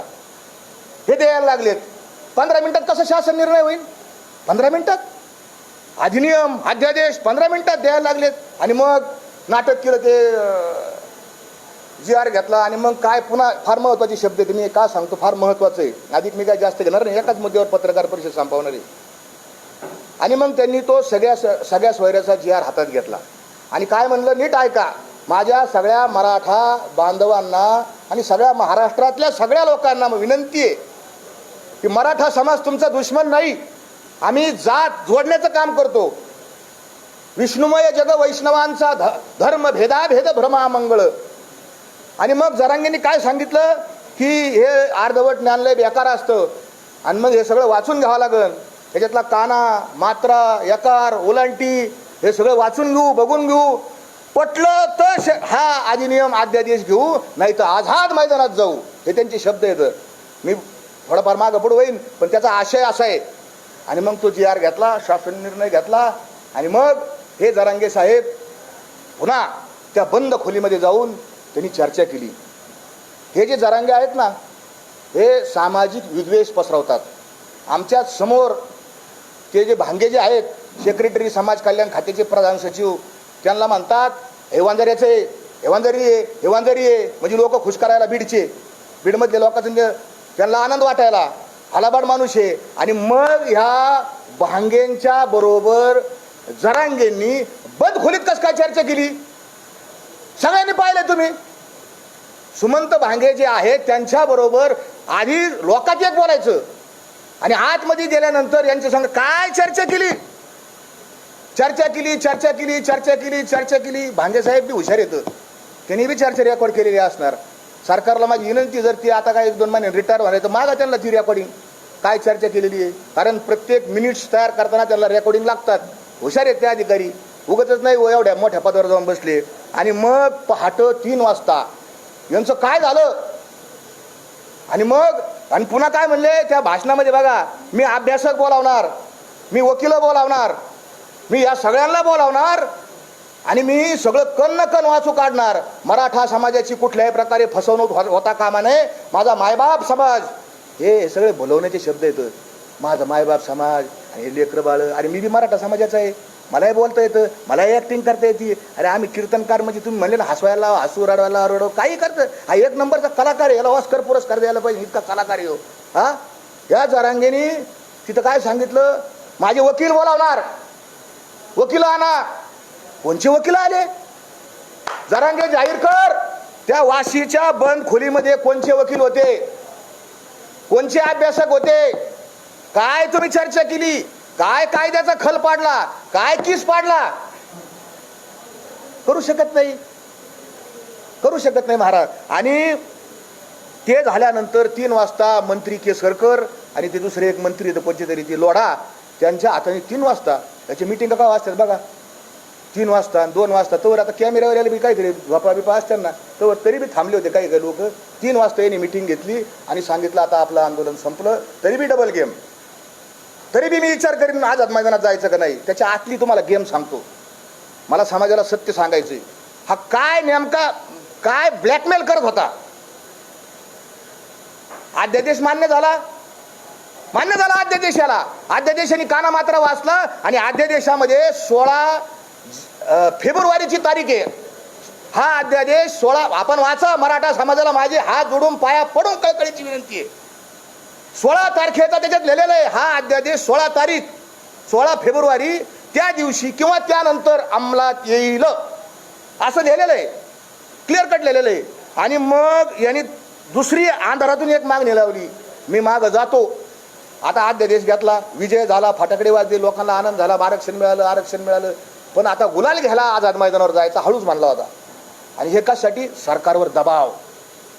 हे द्यायला लागलेत. 15 मिनिटात कसं शासन निर्णय होईल? 15 मिनिटात अधिनियम अध्यादेश 15 मिनिटात द्यायला लागलेत. आणि मग नाटक केलं, ते जी आर घेतला. आणि मग काय, पुन्हा फार महत्वाचे शब्द आहे, मी का सांगतो, फार महत्वाचं आहे. अधिक मी काय जास्त घेणार नाही, एकाच मुद्द्यावर पत्रकार परिषद संपवणार आहे. आणि मग त्यांनी तो सगळ्या सोयऱ्याचा जी आर हातात घेतला आणि काय म्हणलं, नीट ऐका, माझ्या सगळ्या मराठा बांधवांना आणि सगळ्या महाराष्ट्रातल्या सगळ्या लोकांना विनंती आहे की मराठा समाज तुमचा दुश्मन नाही. आम्ही जात जोडण्याचं काम करतो. विष्णुमय जग वैष्णवांचा धर्म भेदाभेद भ्रमामंगळ. आणि मग जरांगेंनी काय सांगितलं की हे अर्धवट ज्ञानलय बेकार असतं आणि मग हे सगळं वाचून घ्यावं लागेल. त्याच्यातला काना, मात्रा, यकार, ओलांटी हे सगळं वाचून घेऊ, बघून घेऊ. पटलं तर हा अधिनियम अध्यादेश घेऊ, नाही तर आझाद मैदानात जाऊ. हे त्यांचे शब्द आहेत. मी थोडाफार मागं पुढं होईन, पण त्याचा आशय असा आहे. आणि मग तो जी आर घेतला, शासन निर्णय घेतला. आणि मग हे जरांगे साहेब पुन्हा त्या बंद खोलीमध्ये जाऊन त्यांनी चर्चा केली. हे जे जरांगे आहेत ना, हे सामाजिक विद्वेष पसरवतात. आमच्या समोर ते जे भांगे जे आहेत, सेक्रेटरी समाज कल्याण खात्याचे प्रधान सचिव, त्यांना म्हणतात हेवांदऱ्याचे हेवांदरी आहे, म्हणजे लोक खुश करायला बीडमधले लोकांचं त्यांना आनंद वाटायला, हलाबाड माणूस आहे. आणि मग ह्या भांगेंच्या बरोबर जरांगेंनी बंद खोलीत कस काय चर्चा केली, सगळ्यांनी पाहिलं तुम्ही. सुमंत भांगे जे आहेत त्यांच्याबरोबर आधी लोकात एक बोलायचं आणि आतमध्ये गेल्यानंतर यांच्या संग काय चर्चा केली. भांगे साहेब बी हुशार येतं, त्यांनी बी चर्चा रेकॉर्ड केलेली असणार. सरकारला माझी विनंती, जर ती आता काय 1-2 महिने रिटायर होणार तर मागा त्यांना ती रेकॉर्डिंग काय चर्चा केलेली आहे. कारण प्रत्येक मिनिट्स तयार करताना त्यांना रेकॉर्डिंग लागतात. हुशार आहेत ते अधिकारी, उगतच नाही एवढ्या मोठ्या पदावर जाऊन बसले. आणि मग पहाटे 3 वाजता यांचं काय झालं, आणि मग आणि पुन्हा काय म्हणले त्या भाषणामध्ये बघा, मी अभ्यासक बोलावणार, मी वकील बोलावणार, मी या सगळ्यांना बोलावणार आणि मी सगळं कण कण वाचू काढणार. मराठा समाजाची कुठल्याही प्रकारे फसवणूक होता कामा नये. माझा मायबाप समाज, हे सगळे बोलवण्याचे शब्द येतं. माझा मायबाप समाज आणि लेकरं बाळ, आणि मी बी मराठा समाजाचा आहे, मलाही बोलता येतं, मलाही ॲक्टिंग करता येते. अरे आम्ही कीर्तनकार म्हणजे तुम्ही म्हणले ना, हसवायला हसू रडवायला रडव काही करतं. हा एक नंबरचा कलाकार आहे, याला ऑस्कर पुरस्कार द्यायला पाहिजे, इतका कलाकार आहे हो. हा या जरांगेनी तिथं काय सांगितलं, माझे वकील बोलावणार, वकील आणा. कोणचे वकील आले? जरांगे जाहीर कर, त्या वाशीच्या बंद खोलीमध्ये कोणचे वकील होते, कोणचे अभ्यासक होते, काय तुम्ही चर्चा केली, काय कायद्याचा खल पाडला, काय किस पाडला? करू शकत नाही, करू शकत नाही महाराज. आणि ते झाल्यानंतर 3 वाजता मंत्री केसरकर आणि ते दुसरे एक मंत्री कोणते तरी ते लोढा, त्यांच्या हाताने 3 वाजता त्याची मिटिंग का वाजतात बघा, 3 वाजता 2 वाजता. तवर आता कॅमेरावर बी काहीतरी झोपा बिपा असतात ना, तवर तरी बी थांबले होते काही काही लोक. 3 वाजता यांनी मिटिंग घेतली आणि सांगितलं आता आपलं आंदोलन संपलं. तरी बी डबल गेम, तरी बी मी विचार करीन आझाद मैदानात जायचं का नाही. त्याच्या आतली तुम्हाला गेम सांगतो, मला समाजाला सत्य सांगायचंय. हा काय नेमका काय ब्लॅकमेल करत होता. अध्यादेश मान्य झाला, मान्य झाला अध्यादेशाला. अध्यादेशाने काना मात्र वाचला आणि अध्यादेशामध्ये 16 फेब्रुवारीची तारीख आहे. हा अध्यादेश 16 आपण वाचा. मराठा समाजाला माझे हात जोडून पाया पडून कळकळीची विनंती आहे. 16 तारखेचा त्याच्यात लिहिलेलं आहे. हा अध्यादेश 16 तारीख 16 फेब्रुवारी त्या दिवशी किंवा त्यानंतर अंमलात येईल असं लिहिलेलं आहे, क्लिअर कट लिहिलेलं आहे. आणि मग यांनी दुसरी अंधारातून एक मागणी लावली, मी माग जातो. आता अध्यादेश घेतला, विजय झाला, फटाकडे वाजले, लोकांना आनंद झाला, आरक्षण मिळालं, आरक्षण मिळालं. पण आता गुलाल घ्यायला आझाद मैदानावर जायचा हळूच मानला होता. आणि हे कशासाठी? सरकारवर दबाव.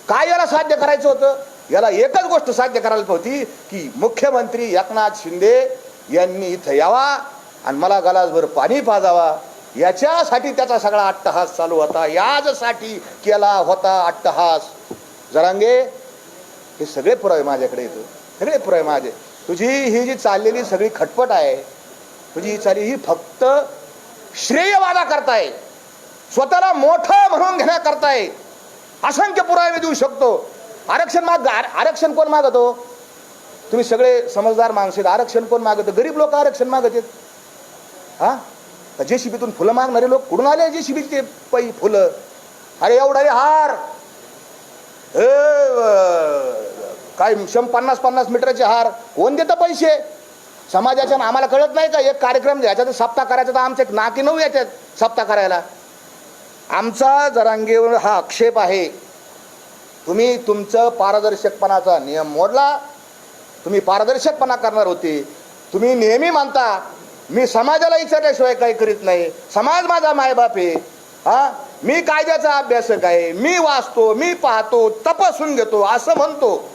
काय याला साध्य करायचं होतं? याला एकच गोष्ट साध्य करायला होती की मुख्यमंत्री एकनाथ शिंदे यांनी इथं यावा आणि मला गलासभर पाणी पाजावा. याच्यासाठी त्याचा सगळा अट्टहास चालू होता, यासाठी केला होता अट्टहास. जरांगे, हे सगळे पुरावे माझ्याकडे येतो, सगळे पुरावे माझे. तुझी ही जी चाललेली सगळी खटपट आहे, तुझी ही चालली, ही फक्त श्रेयवादा करताय, स्वतःला मोठं म्हणून घेण्याकरताय. असंख्य पुरावे मी देऊ शकतो. आरक्षण कोण मागतो? तुम्ही सगळे समजदार माणसे. आरक्षण कोण मागतं? गरीब लोक आरक्षण मागत आहेत. हा, जेसीबीतून फुलं मागणारे लोक कुठून आले? जेसीबीचे फुलं. अरे एवढा हार, काय 50-50 मीटरचे हार कोण देतं पैसे? समाजाच्या. आम्हाला कळत नाही का? एक कार्यक्रम द्यायचा तर सप्ताह करायचा, तर आमचे नाकी 9 याच्यात सप्ताह करायला. आमचा जरांगेवर हा आक्षेप आहे. तुम्ही तुमचं पारदर्शकपणाचा नियम मोडला. तुम्ही पारदर्शकपणा करणार होते. तुम्ही नेहमी मानता मी समाजाला विचारल्याशिवाय काही करीत नाही, समाज माझा मायबाप आहे. हा, मी कायद्याचा अभ्यासक आहे, मी वाचतो, मी पाहतो, तपासून घेतो असं म्हणतो.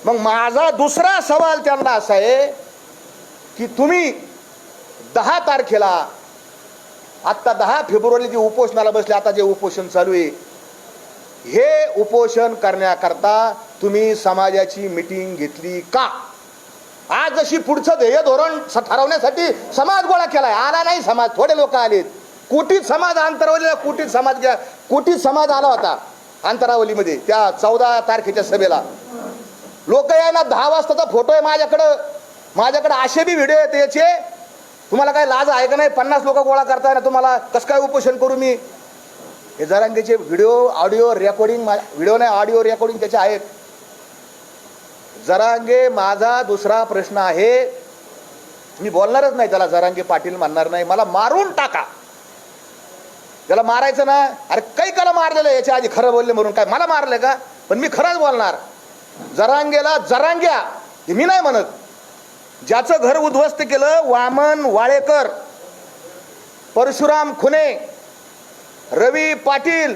मग माझा दुसरा सवाल त्यांना असा आहे की तुम्ही 10 तारखेला, आत्ता 10 फेब्रुवारी जे उपोषणाला बसले, आता जे उपोषण चालू आहे, हे उपोषण करण्याकरता तुम्ही समाजाची मिटिंग घेतली का? आज जशी पुढचं ध्येय धोरण ठरवण्यासाठी समाज गोळा केलाय, आला नाही समाज, थोडे लोक आलेत. कोटीत समाज अंतरावलीला, कोटीत समाज आला होता अंतरावलीमध्ये त्या 14 तारखेच्या सभेला. लोक यायला 10 वाजताचा फोटो आहे माझ्याकडे असे बी व्हिडिओ आहेत याचे. तुम्हाला काय लाज आहे का नाही? 50 लोक गोळा करताय ना, तुम्हाला कसं काय उपोषण करू मी? हे जरांगेचे व्हिडिओ, ऑडिओ रेकॉर्डिंग, व्हिडिओ नाही ऑडिओ रेकॉर्डिंग त्याचे आहेत. जरांगे, माझा दुसरा प्रश्न आहे, मी बोलणारच नाही त्याला, जरांगे पाटील म्हणणार नाही, मला मारून टाका. त्याला मारायचं ना, अरे काही काला मारलेलं याच्या आधी, खरं बोलले म्हणून काय मला मारलं का? पण मी खरंच बोलणार. जरांगेला जरांग्या हे मी नाही म्हणत. ज्याचं घर उद्ध्वस्त केलं, वामन वाळेकर, परशुराम खुने, रवी पाटील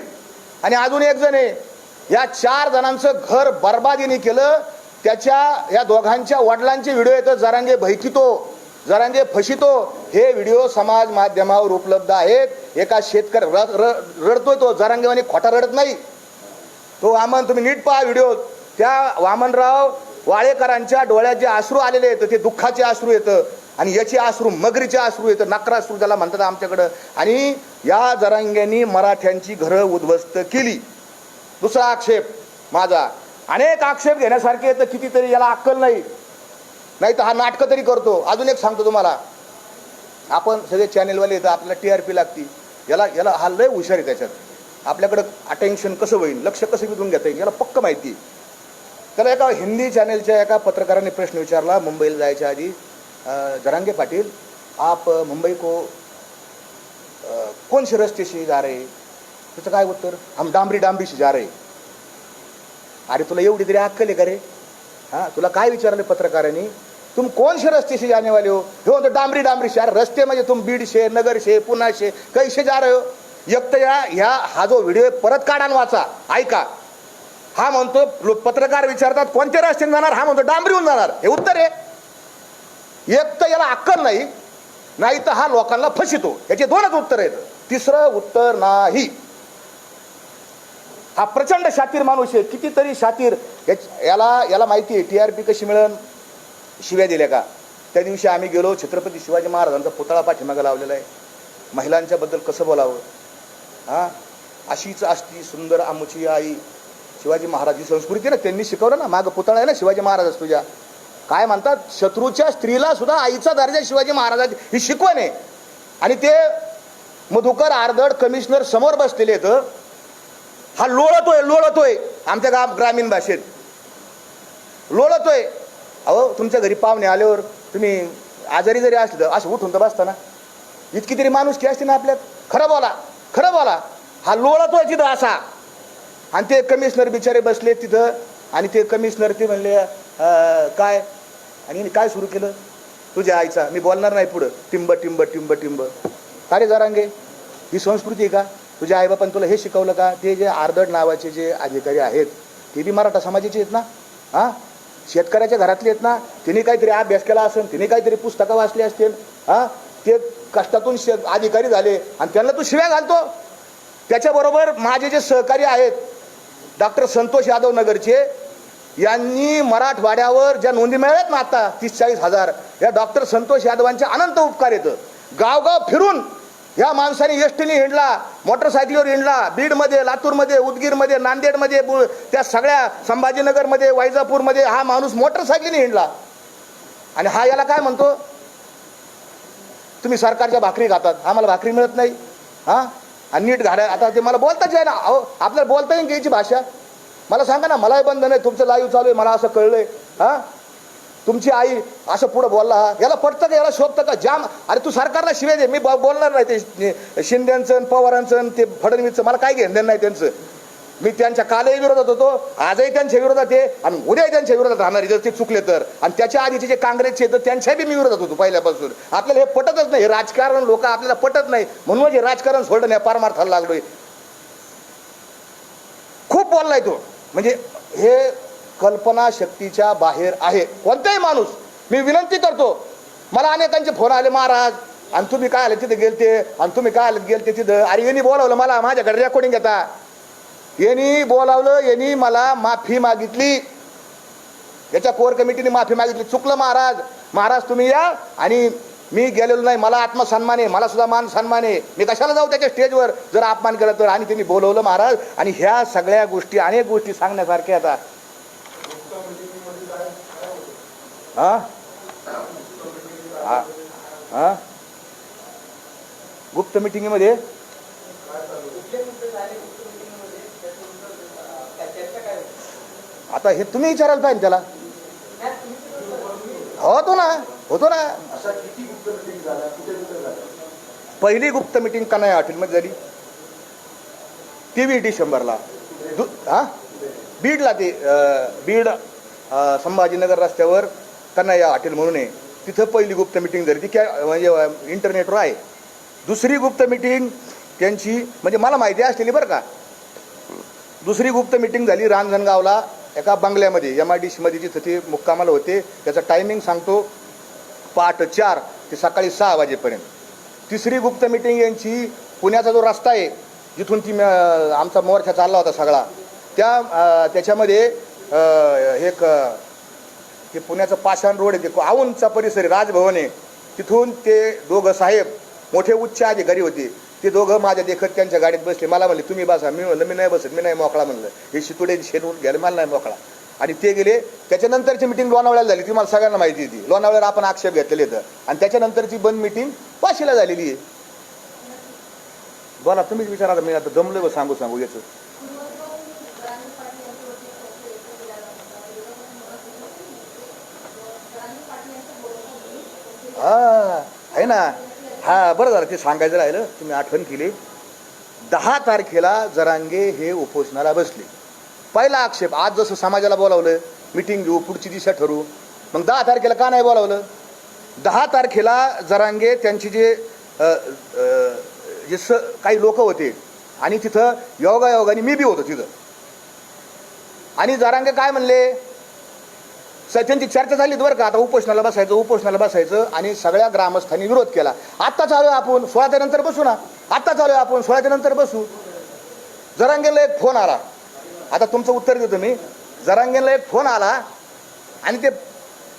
आणि अजून एक जण आहे, या 4 जणांचं घर बर्बादीने केलं. त्याच्या या दोघांच्या वडिलांचे व्हिडिओ येतं, जरांगे भयकितो, जरांगे फशितो. हे व्हिडिओ समाज माध्यमावर उपलब्ध आहेत. एका शेतकरी रडतोय, तो जरांगेवानी खोटा रडत नाही. तो आमन तुम्ही नीट पहा व्हिडिओ. त्या वामनराव वाळेकरांच्या डोळ्यात जे अश्रू आलेले आहेत ते दुःखाचे अश्रू येतं आणि याचे अश्रू मगरीचे अश्रू येतं, नक्राश्रू ज्याला म्हणतात आमच्याकडं. आणि या जरांग्यांनी मराठ्यांची घरं उद्ध्वस्त केली. दुसरा आक्षेप माझा, अनेक आक्षेप घेण्यासारखे येतं, कितीतरी याला अक्कल नाही, नाही तर हा नाटकं तरी करतो. अजून एक सांगतो तुम्हाला, आपण सगळे चॅनेलवाले येतं, आपल्याला TRP लागती, याला याला हा लय हुशार आहे. त्याच्यात आपल्याकडं अटेन्शन कसं होईल, लक्ष कसं विधून घेता येईल याला पक्क माहिती. त्याला एका हिंदी चॅनेलच्या एका पत्रकाराने प्रश्न विचारला मुंबईला जायच्या आधी, जरांगे पाटील आप मुंबई को कौन से रस्ते से जा रहे? त्याचं काय उत्तर, हम डांबरी से जा रहे. अरे तुला एवढी तरी अक्कल आहे का रे? हां, तुला काय विचारलं पत्रकारांनी, तुम कौन से रस्ते से जाने वाले हो? हो तो डांबरी से. अरे रस्ते म्हणजे तुम बीड से, नगर से, पुणे से, कैसे जा रहे हो? एक तर ह्या हा जो व्हिडिओ परत काढा आणि वाचा, ऐका. हा म्हणतो, पत्रकार विचारतात कोणत्या रस्त्याने जाणार, हा म्हणतो डांबरीहून जाणार. हे उत्तर आहे. एक तर याला अक्कल नाही, नाही तर हा लोकांना फसितो. याचे दोनच उत्तर आहेत, तिसरं उत्तर नाही. हा प्रचंड शातीर माणूस आहे, कितीतरी शातीर. याला माहिती आहे TRP कशी मिळेल, शिव्या दिल्या का. त्या दिवशी आम्ही गेलो, छत्रपती शिवाजी महाराजांचा पुतळा पाठीमागे लावलेला आहे, महिलांच्या बद्दल कसं बोलावं. हां, अशीच असती सुंदर आमची आई. शिवाजी महाराज संस्कृती ना, त्यांनी शिकवलं ना, मागं पुतळा आहे ना शिवाजी महाराज तुझ्या. काय म्हणतात, शत्रूच्या स्त्रीला सुद्धा आईचा दर्जा शिवाजी महाराजांची ही शिकवण आहे. आणि ते मधुकर आर्दड कमिशनर समोर बसलेले आहेत. हा लोळतोय आमच्या ग्रामीण भाषेत लोळतोय. अहो, तुमच्या घरी पाहुणे आल्यावर तुम्ही आजारी जरी असले तर असं उठून तर बसताना, इतकी तरी माणुसकी असते ना आपल्यात. खरं बोला. हा लोळतोय तिथं असा. आणि ते कमिशनर बिचारे बसले तिथं, आणि ते कमिशनर ते म्हणले काय, आणि काय सुरू केलं, तुझ्या आईचा, मी बोलणार नाही पुढं, टिंब टिंब टिंब टिंब. अरे जरांगे, ही संस्कृती आहे का? तुझ्या आईबापान तुला हे शिकवलं का? ते जे आर्दड नावाचे जे अधिकारी आहेत ते बी मराठा समाजाचे आहेत ना. हां, शेतकऱ्याच्या घरातले आहेत ना. तिने काहीतरी अभ्यास केला असेल, तिने काहीतरी पुस्तकं वाचली असतील. हां, ते कष्टातून अधिकारी झाले आणि त्यांना तू शिव्या घालतो. त्याच्याबरोबर माझे जे सहकारी आहेत डॉक्टर संतोष यादव नगरचे, यांनी मराठवाड्यावर ज्या नोंदी मिळाल्यात ना आता 30-40 हजार, या डॉक्टर संतोष यादवांचे अनंत उपकार येतं. गावगाव फिरून या माणसाने एसटीने हिंडला, मोटरसायकलीवर हिंडला, बीडमध्ये, लातूरमध्ये, उदगीरमध्ये, नांदेडमध्ये, त्या सगळ्या संभाजीनगरमध्ये, वैजापूरमध्ये हा माणूस मोटरसायकलीने हिंडला. आणि हा याला काय म्हणतो, तुम्ही सरकारच्या भाकरी खातात, आम्हाला भाकरी मिळत नाही. हां, आणि नीट घाला. आता ते मला बोलताच आहे ना. अहो, आपल्याला बोलता येईल घ्यायची भाषा. मला सांगा ना, मलाही बंद नाही, तुमचं लाईव्ह चालू आहे, मला असं कळलंय. हां, तुमची आई असं पुढं बोलला, याला पटतं का, याला शोभतं का? जाम. अरे तू सरकारला शिवे दे, मी बोलणार नाही ते शिंदेचं, पवारांचं, ते फडणवीसचं, मला काय घेणं नाही त्यांचं. मी त्यांच्या कालही विरोधात होतो, आजही त्यांच्या विरोधात आहे, आणि उद्याही त्यांच्या विरोधात राहणार जर ते चुकले तर. आणि त्याच्या आधीचे जे काँग्रेसचे तर त्यांच्या बी मी विरोधात होतो पहिल्यापासून. आपल्याला हे पटतच नाही, हे राजकारण लोक आपल्याला पटत नाही, म्हणून हे राजकारण सोडलं नाही, पारमार्थाला लागलोय. खूप बोललाय तो, म्हणजे हे कल्पना शक्तीच्या बाहेर आहे. कोणताही माणूस, मी विनंती करतो, मला अनेकांचे फोन आले, महाराज आणि तुम्ही काय आले तिथे गेलते, आणि तुम्ही काय आले गेलते तिथं. अरे यांनी बोलावलं मला, माझ्याकडे रेकॉर्डिंग घेता, यांनी बोलावलं, यांनी मला माफी मागितली, याच्या कोर कमिटीने माफी मागितली. चुकलं महाराज तुम्ही या. आणि मी गेलेलो नाही, मला आत्मसन्मान आहे, मला सुद्धा मान सन्मान आहे, मी कशाला जाऊ त्याच्या स्टेजवर जर अपमान केला तर. आणि त्यांनी बोलवलं महाराज. आणि ह्या सगळ्या गोष्टी, अनेक गोष्टी सांगण्यासारख्या आता. गुप्त मिटिंगमध्ये आता हे तुम्ही विचारायला पाहिजे त्याला. होतो ना. पहिली गुप्त मिटिंग कन्हैया हॉटेलमध्ये झाली 23 डिसेंबरला. बीडला, ते बीड संभाजीनगर रस्त्यावर कन्हैया हॉटेल म्हणून आहे, तिथं पहिली गुप्त मिटिंग झाली. ती म्हणजे इंटरनेटवर आहे. दुसरी गुप्त मिटिंग त्यांची म्हणजे मला माहिती असलेली बरं का. दुसरी गुप्त मिटिंग झाली रांजणगावला एका बंगल्यामध्ये, MIDC मध्ये, जिथं ते मुक्कामाला होते. त्याचं टायमिंग सांगतो, पहाटे 4 ते सकाळी 6 वाजेपर्यंत. तिसरी गुप्त मिटिंग यांची पुण्याचा जो रस्ता आहे जिथून ती आमचा मोर्चा चालला होता सगळा, त्याच्यामध्ये एक ते पुण्याचं पाषाण रोड आहे, ते औंधचा परिसर आहे, राजभवन आहे, तिथून ते दोघं साहेब मोठे उच्च अधिकारी होते, ते दोघं माझ्या देखत त्यांच्या गाडीत बसले. मला म्हणले तुम्ही बसा. मी म्हणलं मी नाही बसत, मी नाही मोकळा म्हणलं, हे शितुडे शेणून घ्यायला मला नाही मोकळा. आणि ते गेले. त्याच्यानंतरची मिटिंग लोणावळ्याला झाली, ती मला सगळ्यांना माहिती होती. लोणावळ्यावर आपण आक्षेप घेतलेले होतं आणि त्याच्यानंतरची बंद मिटिंग वाशीला झालेली आहे. बोला तुम्हीच विचारा, मी आता जमलो सांगू याचं. हा आहे ना. हा बरं झालं ते सांगायचं राहिलं, तुम्ही आठवण केली. 10 तारखेला जरांगे हे उपोषणाला बसले. पहिला आक्षेप, आज जसं समाजाला बोलावलं मिटिंग घेऊ पुढची दिशा ठरवू, मग 10 तारखेला का नाही बोलावलं? 10 तारखेला जरांगे त्यांची जे काही लोक होते आणि तिथं योगायोगाने मी बी होतो तिथं. आणि जरांगे काय म्हणले, त्यांची चर्चा झाली बरं का, आता उपोषणाला बसायचं आणि सगळ्या ग्रामस्थांनी विरोध केला. आत्ता चालू आहे आपण 16च्या नंतर बसू ना, आत्ता चालू आहे आपण 16च्या नंतर बसू. जरांगेला एक फोन आला, आता तुमचं उत्तर देतो मी. जरांगेला एक फोन आला आणि ते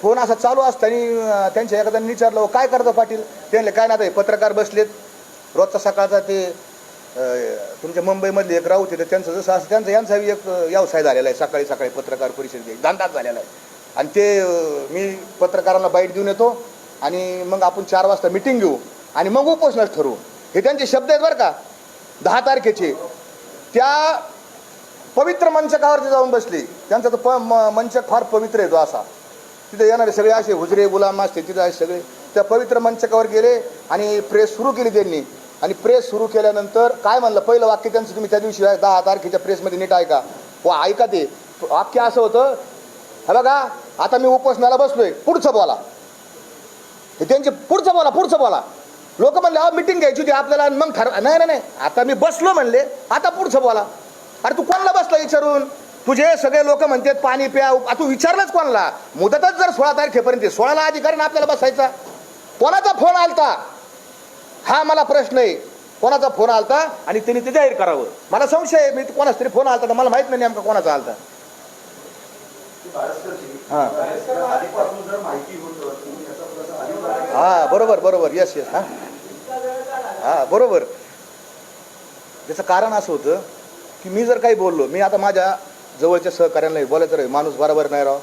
फोन असा चालू असताना त्यांच्या एखाद्याने विचारलं काय करतो पाटील? ते म्हणले काय ना, आता हे पत्रकार बसलेत रोजचा सकाळचा, ते तुमच्या मुंबईमधले एक राऊत आहे, त्यांचं जसं असं त्यांचा यांचा एक व्यवसाय झालेला आहे, सकाळी सकाळी पत्रकार परिषद धंदाच झालेला आहे. आणि ते मी पत्रकारांना बाईट देऊन येतो आणि मग आपण 4 वाजता मिटिंग घेऊ आणि मग उपोषणाला ठरवू. हे त्यांचे शब्द आहेत बरं का. 10 तारखेचे त्या पवित्र मंचकावरती जाऊन बसले. त्यांचा तो मंचक फार पवित्र आहे तो असा, तिथे येणारे सगळे असे हुजरे गुलाम असते तिथे असे सगळे त्या पवित्र मंचकावर गेले आणि प्रेस सुरू केली त्यांनी. आणि प्रेस सुरू केल्यानंतर काय म्हणलं, पहिलं वाक्य त्यांचं तुम्ही त्या दिवशी 10 तारखेच्या प्रेसमध्ये नीट ऐका, ऐका. ते वाक्य असं होतं, हे बघा आता मी उपोषणाला बसलोय, पुढचं बोला. हे त्यांचे पुढचं बोला. लोक म्हणले अहो मिटिंग घ्यायची होती आपल्याला, मग नाही आता मी बसलो म्हणले, आता पुढचं बोला. अरे तू कोणाला बसला विचारून? तुझे सगळे लोक म्हणतात पाणी प्या, तू विचारलंच कोणाला? मुदतच जर 16 तारखेपर्यंत, 16ला अधिकाऱ्याने आपल्याला बसायचा. कोणाचा फोन आलता हा मला प्रश्न आहे, कोणाचा फोन आलता आणि त्यांनी ते जाहीर करावं. मला संशय आहे, मी कोणाच तरी फोन आलता, मला माहित नाही नेमका कोणाचा आलता. हा बरोबर यस हा बरोबर. त्याचं कारण असं होतं की मी जर काही बोललो, मी आता माझ्या जवळच्या सहकार्यांना बोलायचं रे माणूस बरोबर नाही राव,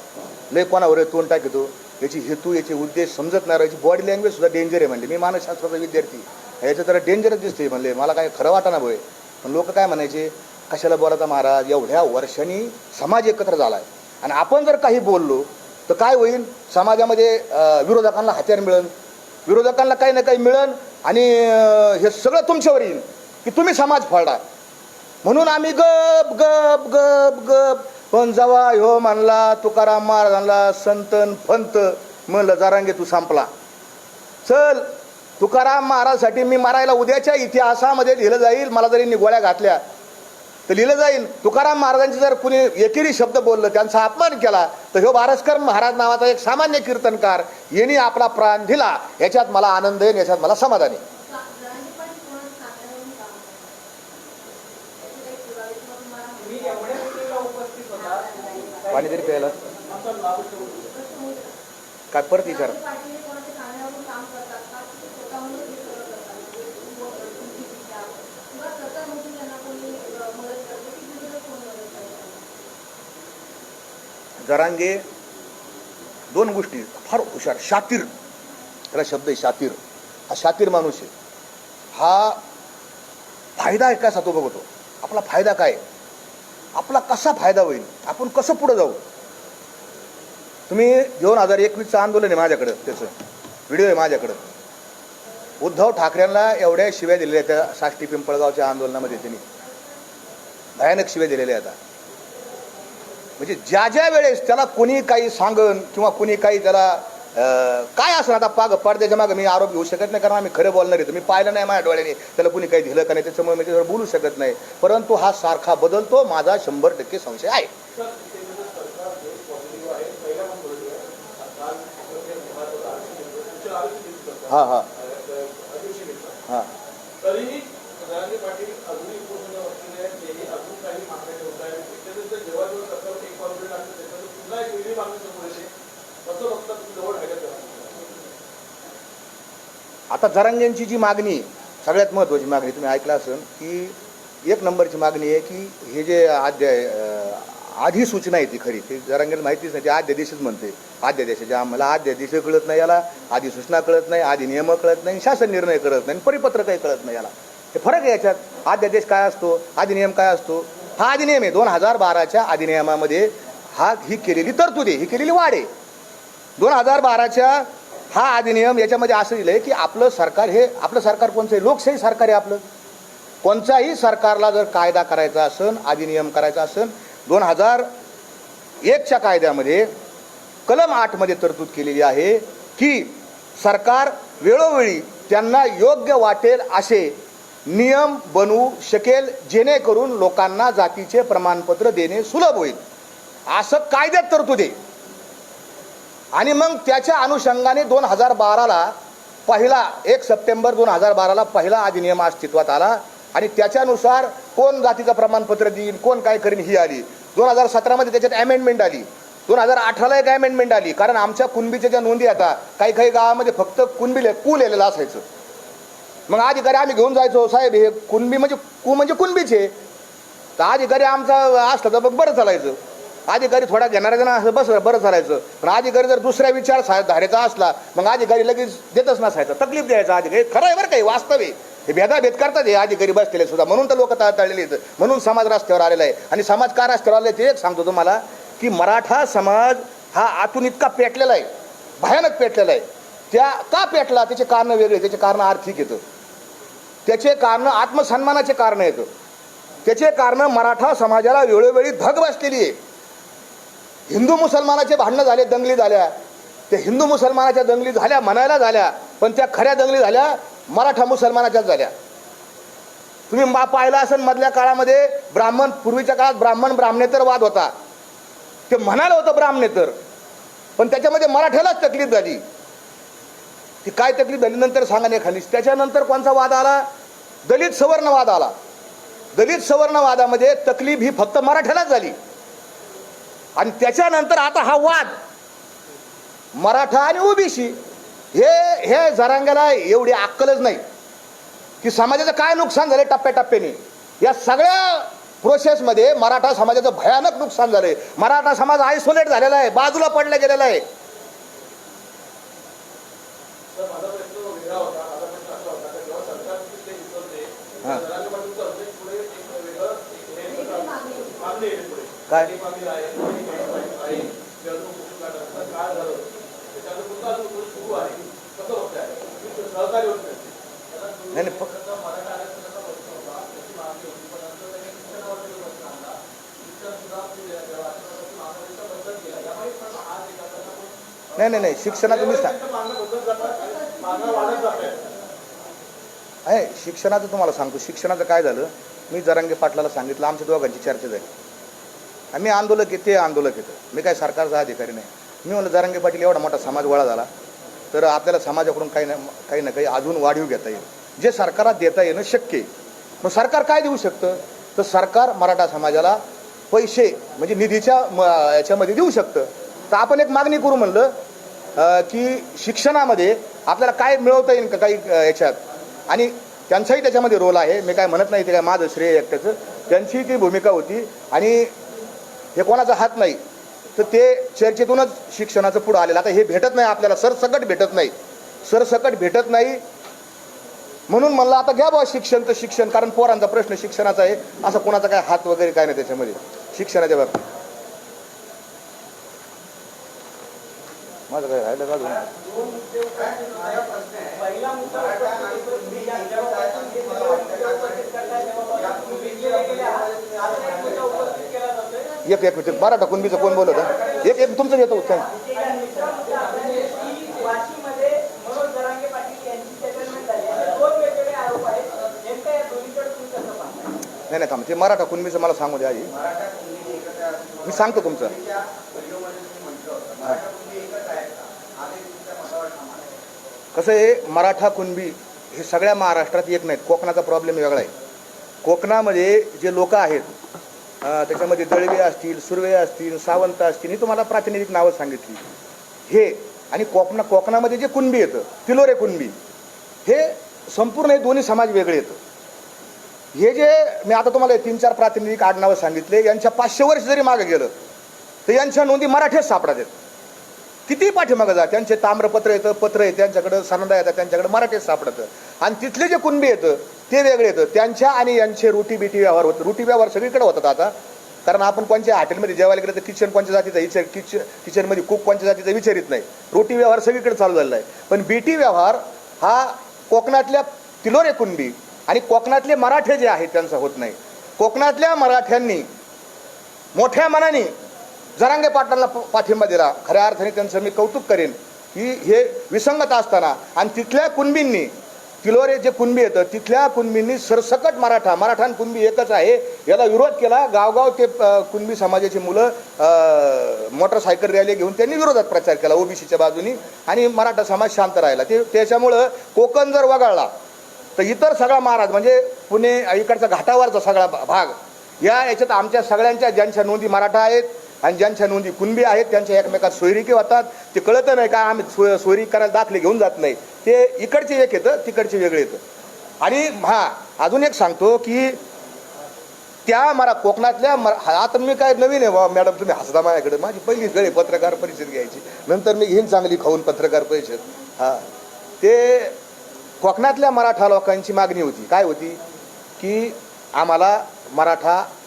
लय कोणावर तोंड टाकतो, याची हेतू याचे उद्देश समजत नाही राव, याची बॉडी लँग्वेज सुद्धा डेंजर आहे म्हणले. मी मानसशास्त्राचा विद्यार्थी, याचं जरा डेंजरच दिसते म्हणले, मला काय खरं वाटाना भोय. पण लोक काय म्हणायचे, कशाला बोलायचा महाराज, एवढ्या वर्षांनी समाज एकत्र झाला आहे आणि आपण जर काही बोललो तर काय होईल, समाजामध्ये विरोधकांना हत्यार मिळेल, विरोधकांना काही ना काही मिळेल आणि हे सगळं तुमच्यावर येईल की तुम्ही समाज फोडा. म्हणून आम्ही गप गप गप गप. पण जेव्हा ह्यो म्हणला तुकाराम महाराजांना संतन फंत, म्हणलं जरांगे तू संपला. चल तुकाराम महाराजसाठी मी मरायला उद्याच्या इतिहासामध्ये लिहिलं जाईल. मला जरी गोळ्या घातल्या तर लिहिलं जाईल, तुकाराम महाराजांचे जर कुणी एकेरी शब्द बोललं, त्यांचा अपमान केला, तर ह्यो बारसकर महाराज नावाचा एक सामान्य कीर्तनकार यांनी आपला प्राण दिला. याच्यात मला आनंद आहे, याच्यात मला समाधान आहे. पाणी तरी प्यायला काय परत विचार. जरांगे 2 गोष्टी फार हुशार, शातीर, त्याला शब्द आहे शातीर. हा शातीर माणूस आहे. हा फायदा आहे कसा तो बघतो, आपला फायदा काय, आपला कसा फायदा होईल, आपण कसं पुढे जाऊ. तुम्ही 2021चं आंदोलन आहे माझ्याकडं, त्याचं व्हिडिओ आहे माझ्याकडं. उद्धव ठाकरेंना एवढ्या शिव्या दिलेल्या त्या साष्टी पिंपळगावच्या आंदोलनामध्ये, त्यांनी भयानक शिव्या दिलेल्या आता. म्हणजे ज्या वेळेस त्याला कोणी काही सांगन किंवा कोणी काही त्याला काय असं, आता पडद्याच्या मागं मी आरोप घेऊ शकत नाही, कारण आम्ही खरं बोलणार आहे. मी पाहिलं नाही माझ्या डोळ्याने त्याला कोणी काही दिलं का नाही, त्याच्यामुळे मी त्याच्यावर बोलू शकत नाही. परंतु हा सारखा बदलतो, माझा 100% संशय आहे. हा हा हा तरीही जरांगे पाटील अजूनही उपोषणाला बसलेले आहेत. अजून काही मागण्या ठेवत आहेत. जेव्हा सरकार एक पुरेसे कसं बघता तुम्ही जवळ आहे का त्याला? आता जरांगेंची जी मागणी सगळ्यात महत्त्वाची मागणी तुम्ही ऐकलं असेल की एक नंबरची मागणी आहे की हे जे आधी सूचना आहे ती खरी ती जरांगेला माहितीच नाही, ती आद्य दिवशीच म्हणते आद्य देशाचे आम्हाला आद्य दिवस कळत नाही याला, आधी सूचना कळत नाही, आधी नियम कळत नाही, शासन निर्णय कळत नाही, परिपत्र काही कळत नाही याला. हे फरक आहे याच्यात. आद्य देश काय असतो, अधिनियम काय असतो. हा अधिनियम आहे 2012च्या अधिनियमामध्ये ही केलेली तरतूद आहे, ही केलेली वाढ आहे. 2012च्या हा अधिनियम याच्यामध्ये असं दिलंय की आपलं सरकार हे आपलं सरकार कोणचं आहे, लोकशाही सरकार आहे आपलं. कोणत्याही सरकारला जर कायदा करायचा असेल, अधिनियम करायचा असेल, 2001च्या कायद्यामध्ये कलम 8मध्ये तरतूद केलेली आहे की सरकार वेळोवेळी त्यांना योग्य वाटेल असे नियम बनवू शकेल जेणेकरून लोकांना जातीचे प्रमाणपत्र देणे सुलभ होईल, असं कायद्यात तरतूद आहे. आणि मग त्याच्या अनुषंगाने 2012ला पहिला 1 सप्टेंबर 2012ला पहिला अधिनियम अस्तित्वात आला आणि त्याच्यानुसार कोण जातीचं प्रमाणपत्र देईल, कोण काय करीन ही आली. 2017मध्ये त्याच्यात अमेंडमेंट आली. 2018ला एक अमेंडमेंट आली, कारण आमच्या कुणबीच्या ज्या नोंदी आता काही काही गावामध्ये फक्त कुणबी कू लिहिलेलं असायचं. मग अधिकारी आम्ही घेऊन जायचो, साहेब हे कुणबी म्हणजे कुणबीचे. तर अधिकारी आमचा असला तर मग बरं चालायचं, अधिकारी थोडा घेणारा जण असं बस बरं चालायचं. पण अधिकारी जर दुसऱ्या विचारधारेचा असला मग अधिकारी लगेच देतच नसायचा, तकलीफ द्यायचा अधिकारी. खरं आहे बरं काही वास्तव आहे, हे भेदाभेद करतात हे अधिकारी बसलेले सुद्धा, म्हणून तर लोक तळलेले आहेत, म्हणून समाज रस्त्यावर आलेला आहे. आणि समाज का रस्त्यावर आले ते एक सांगतो तुम्हाला की मराठा समाज हा आतून इतका पेटलेला आहे, भयानक पेटलेला आहे. त्या का पेटला त्याचे कारण वेगळे, त्याचे कारण आर्थिक येतं, त्याचे कारण आत्मसन्मानाचे कारण येतं, त्याचे कारण मराठा समाजाला वेळोवेळी धग बसलेली आहे. हिंदू मुसलमानाचे भांडणं झाले, दंगली झाल्या, त्या हिंदू मुसलमानाच्या दंगली झाल्या म्हणायला झाल्या, पण त्या खऱ्या दंगली झाल्या मराठा मुसलमानाच्याच झाल्या. तुम्ही पाहिलं असेल मधल्या काळामध्ये ब्राह्मण, पूर्वीच्या काळात ब्राह्मण ब्राह्मणेतर वाद होता, ते म्हणायला होतं ब्राह्मणेतर, पण त्याच्यामध्ये मराठ्यालाच तकलीफ झाली. ती काय तकलीफ झाली नंतर सांगा नाही खाली. त्याच्यानंतर कोणचा वाद आला, दलित सवर्ण वाद आला. दलित सवर्ण वादामध्ये तकलीफ ही फक्त मराठ्यालाच झाली. आणि त्याच्यानंतर आता हा वाद मराठा आणि ओबीसी, हे जरांग्याला एवढी अक्कलच नाही की समाजाचं काय नुकसान झालं टप्प्याटप्प्याने. या सगळ्या प्रोसेसमध्ये मराठा समाजाचं भयानक नुकसान झालंय. मराठा समाज आयसोलेट झालेला आहे, बाजूला पडला गेलेला आहे. तर माझा प्रश्न वेगळा होता. माझा प्रश्न असा होता की जेव्हा सरकार ते उचलते जरांगे पाटीलचं अध्यक्ष पुढे एक वेगळं मागणी येते पुढे काय मागणी आहे काय झालं त्याच्यानंतर पुन्हा सुरू आहे. कसं होत आहे सहकारी होत नाही. नाही मराठा आरक्षणाचा प्रश्न होता, त्याची मागणी होती, पण नंतर त्यांनी शिक्षणावरती प्रश्न आणला. शिक्षण सुद्धा महाराष्ट्राचा बदल केला. यामुळे आज नाही शिक्षणाचं मी आहे शिक्षणाचं तुम्हाला सांगतो. शिक्षणाचं काय झालं, मी जरांगे पाटलाला सांगितलं, आमच्या दोघांची चर्चा झाली. आम्ही आंदोलक आहे, ते आंदोलक येतं, मी काय सरकारचा अधिकारी नाही. मी म्हणलं जरांगे पाटील एवढा मोठा समाज गोळा झाला तर आपल्याला समाजाकडून काही ना काही अजून वाढीव घेता येईल, जे सरकारात देता येणं शक्य आहे. मग सरकार काय देऊ शकतं, तर सरकार मराठा समाजाला पैसे म्हणजे निधीच्या याच्यामध्ये देऊ शकतं. तर आपण एक मागणी करू म्हणलं की शिक्षणामध्ये आपल्याला काय मिळवता येईल का काही याच्यात, आणि त्यांचाही त्याच्यामध्ये रोल आहे. मी काय म्हणत नाही ते काय माझं श्रेय एकट्याचं, त्यांची ती भूमिका होती. आणि हे कोणाचा हात नाही, तर ते चर्चेतूनच शिक्षणाचं पुढं आलेलं. आता हे भेटत नाही आपल्याला, सरसकट भेटत नाही, म्हणून म्हणलं आता घ्या बाबा शिक्षण तर शिक्षण, कारण पोरांचा प्रश्न शिक्षणाचा आहे, असं कोणाचा काय हात वगैरे काय नाही त्याच्यामध्ये शिक्षणाच्या बाबतीत. माझं काय राहिलं का अजून? एक मिनिट, मराठा कुणबीचं कोण बोलत होतं? एक तुमचं येतो उत्तर. नाही थांब, ते मराठा कुणबीचं मला सांगू द्या आधी, मी सांगतो तुमचं. कसं आहे, मराठा कुणबी हे सगळ्या महाराष्ट्रात एक नाहीत. कोकणाचा प्रॉब्लेम वेगळा आहे. कोकणामध्ये जे लोक आहेत त्याच्यामध्ये दळवे असतील, सुर्वे असतील, सावंत असतील, ही तुम्हाला प्रातिनिधिक नावं सांगितली. हे आणि कोकणामध्ये जे कुणबी येतं, तिलोरे कुणबी, हे संपूर्ण हे दोन्ही समाज वेगळे येतं. हे जे मी आता तुम्हाला 3-4 प्रातिनिधिक आडनावं सांगितले, यांच्या 500 वर्ष जरी मागे गेलं तर यांच्या नोंदी मराठीत सापडतात. किती पाठीमागं जा, त्यांचे ताम्रपत्र येतं, पत्र येतं त्यांच्याकडं, सनदा येतात त्यांच्याकडे, मराठीत सापडतं. आणि तिथले जे कुणबी येतं ते वेगळे येतं. त्यांच्या आणि यांचे रोटी बिटी व्यवहार होतं. रोटी व्यवहार सगळीकडे होतात आता, कारण आपण कोणत्या हॉटेलमध्ये जेवायला गेलं तर किचन कोणत्या जातीचा विचार, किचनमध्ये कुक कोणत्या जातीचा विचारित नाही. रोटी व्यवहार सगळीकडे चालू झालेला आहे. पण बीटी व्यवहार हा कोकणातल्या तिलोरे कुणबी आणि कोकणातले मराठे जे आहेत त्यांचा होत नाही. कोकणातल्या मराठ्यांनी मोठ्या मनाने जरांगे पाटलांना पाठिंबा दिला. खऱ्या अर्थाने त्यांचं मी कौतुक करेन की हे विसंगत असताना आणि तिथल्या कुणबींनी, तिलोरे जे कुणबी येतं तिथल्या कुणबींनी सरसकट मराठा आणि कुणबी एकच आहे याला विरोध केला. गावगाव ते कुणबी समाजाची मुलं मोटरसायकल रॅली घेऊन त्यांनी विरोधात प्रचार केला ओबीसीच्या बाजूनी आणि मराठा समाज शांत राहिला. त्याच्यामुळं कोकण जर वगळला तर इतर सगळा महाराज म्हणजे पुणे इकडचा घाटावरचा सगळा भाग याच्यात आमच्या सगळ्यांच्या ज्यांच्या नोंदी मराठा आहेत आणि ज्यांच्या नोंदी कुणबी आहेत त्यांच्या एकमेकात सोयरिकी होतात. ते कळत नाही का आम्ही सोयरी करायला दाखले घेऊन जात नाही. ते इकडचे एक येतं, तिकडचे वेगळे येतं. आणि अजून एक सांगतो की त्या कोकणातल्या आता मी काय नवीन आहे मॅडम, तुम्ही हसता माझ्याकडे. माझी पहिलीच वेळ पत्रकार परिषद घ्यायची, नंतर मी घेईन चांगली खाऊन पत्रकार परिषद. ते कोकणातल्या मराठा लोकांची मागणी होती. काय होती की आम्हाला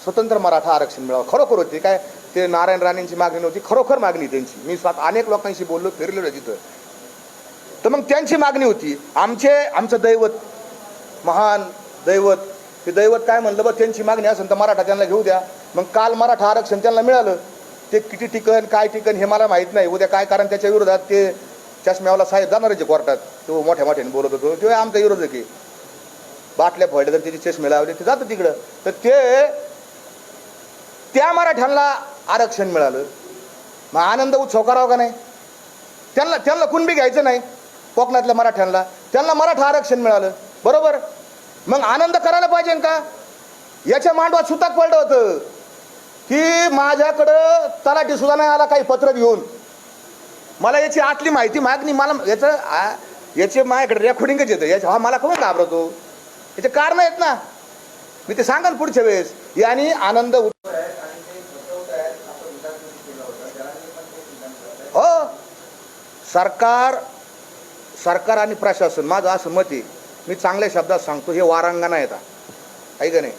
स्वतंत्र मराठा आरक्षण मिळावं. खरोखर होती काय, ते नारायण राणेंची मागणी नव्हती, खरोखर मागणी त्यांची. मी स्वतः अनेक लोकांशी बोललो, फिरलेलो तिथं. तर मग त्यांची मागणी होती आमचं दैवत, महान दैवत, ते दैवत काय म्हणलं बघ, त्यांची मागणी असेल तर मराठा त्यांना घेऊ द्या. मग काल मराठा आरक्षण त्यांना मिळालं. ते किती टिकन काय टिकन हे मला माहीत नाही उद्या काय, कारण त्याच्या विरोधात ते चष्म्यावाला साहेब जाणार आहे कोर्टात. तो मोठ्या मोठ्याने बोलत होतो, तो आमचा विरोधक आहे. बाटल्या फोडल्या तर त्याची चष्मे लावले ते जातं तिकडं. तर त्या मराठ्यांना आरक्षण मिळालं. मग आनंद उत्सव करावा का नाही? त्यांना कुणबी घ्यायचं नाही. कोकणातल्या मराठ्यांना त्यांना मराठा आरक्षण मिळालं, बरोबर. मग आनंद करायला पाहिजे का? याच्या मांडवात सुताक पडलं होतं की माझ्याकडं तलाठी सुद्धा नाही आला काही पत्र घेऊन. मला याची आतली माहिती मागणी, मला याचे माझ्याकडे रेकॉर्डिंगच येतं. मला कोण घाबरतो? याचे कारण आहेत ना, मी ते सांगाल पुढच्या वेळेस. यांनी आनंद हो, सरकार आणि प्रशासन, माझं असं मत आहे, मी चांगल्या शब्दात सांगतो, हे वारांगणा येतात आहे का नाही.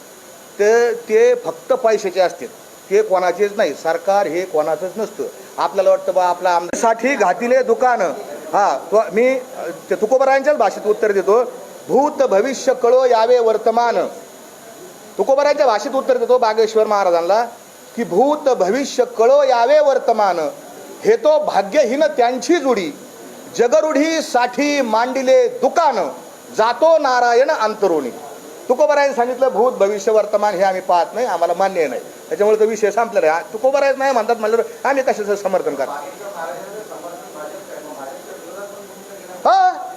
ते फक्त पैशाचे असतात, ते कोणाचेच नाही. सरकार हे कोणाचंच नसतं. आपल्याला वाटतं बा आपला आमच्यासाठी घातिले दुकानं. मी ते तुकोबरायांच्याच भाषेत उत्तर देतो. भूत भविष्य कळो यावे वर्तमान. तुकोबरायांच्या भाषेत उत्तर देतो बागेश्वर महाराजांना की भूत भविष्य कळो यावे वर्तमान, हे तो भाग्यहीन त्यांची जुडी, जगरुढी साठी मांडिले दुकान, जातो नारायण अंतरोणी. तुकोबरायांनी सांगितलं भूत भविष्य वर्तमान हे आम्ही पाहत नाही, आम्हाला मान्य नाही. त्याच्यामुळे तो विषय संपलेला आहे. तुकोबराय नाही म्हणतात म्हणल्यावर आम्ही कशाचं समर्थन करतो?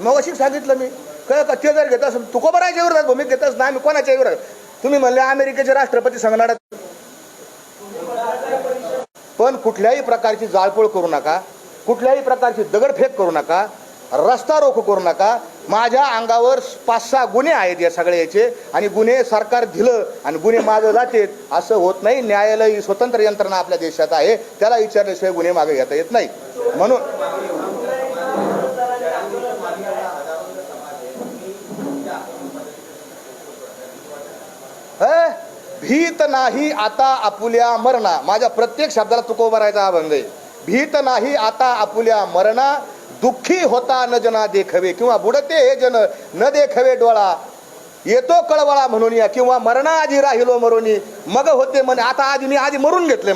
मग अशी सांगितलं मी ते जर घेत असेल तुकोबरायच्या विरोधात भूमिका घेतच नाही, आम्ही कोणाच्या विरोधात. तुम्ही म्हणले अमेरिकेचे राष्ट्रपती संगणात, पण कुठल्याही प्रकारची जाळपोळ करू नका, कुठल्याही प्रकारची दगडफेक करू नका, रस्ता रोको करू नका. माझ्या अंगावर 5-6 गुन्हे आहेत या सगळ्याचे, आणि गुन्हे सरकार दिलं आणि गुन्हे मागे जाते असं होत नाही. न्यायालय ही स्वतंत्र यंत्रणा आपल्या देशात आहे, त्याला विचारल्याशिवाय गुन्हे मागे घेता येत नाही. म्हणून भीत नाही आता आपुल्या मरणा, माझ्या प्रत्येक शब्दाला तुकोबरायचा अभंग आहे. भीत नाही आता आपुल्या मरणा, दुःखी होता न जना देखवे, किंवा बुडते हे जन न देखवे डोळा, येतो कळवळा म्हणून या, किंवा मरणा आधी राहिलो मरोनी मग होते म्हणे. आता आधी मी मरून घेतले.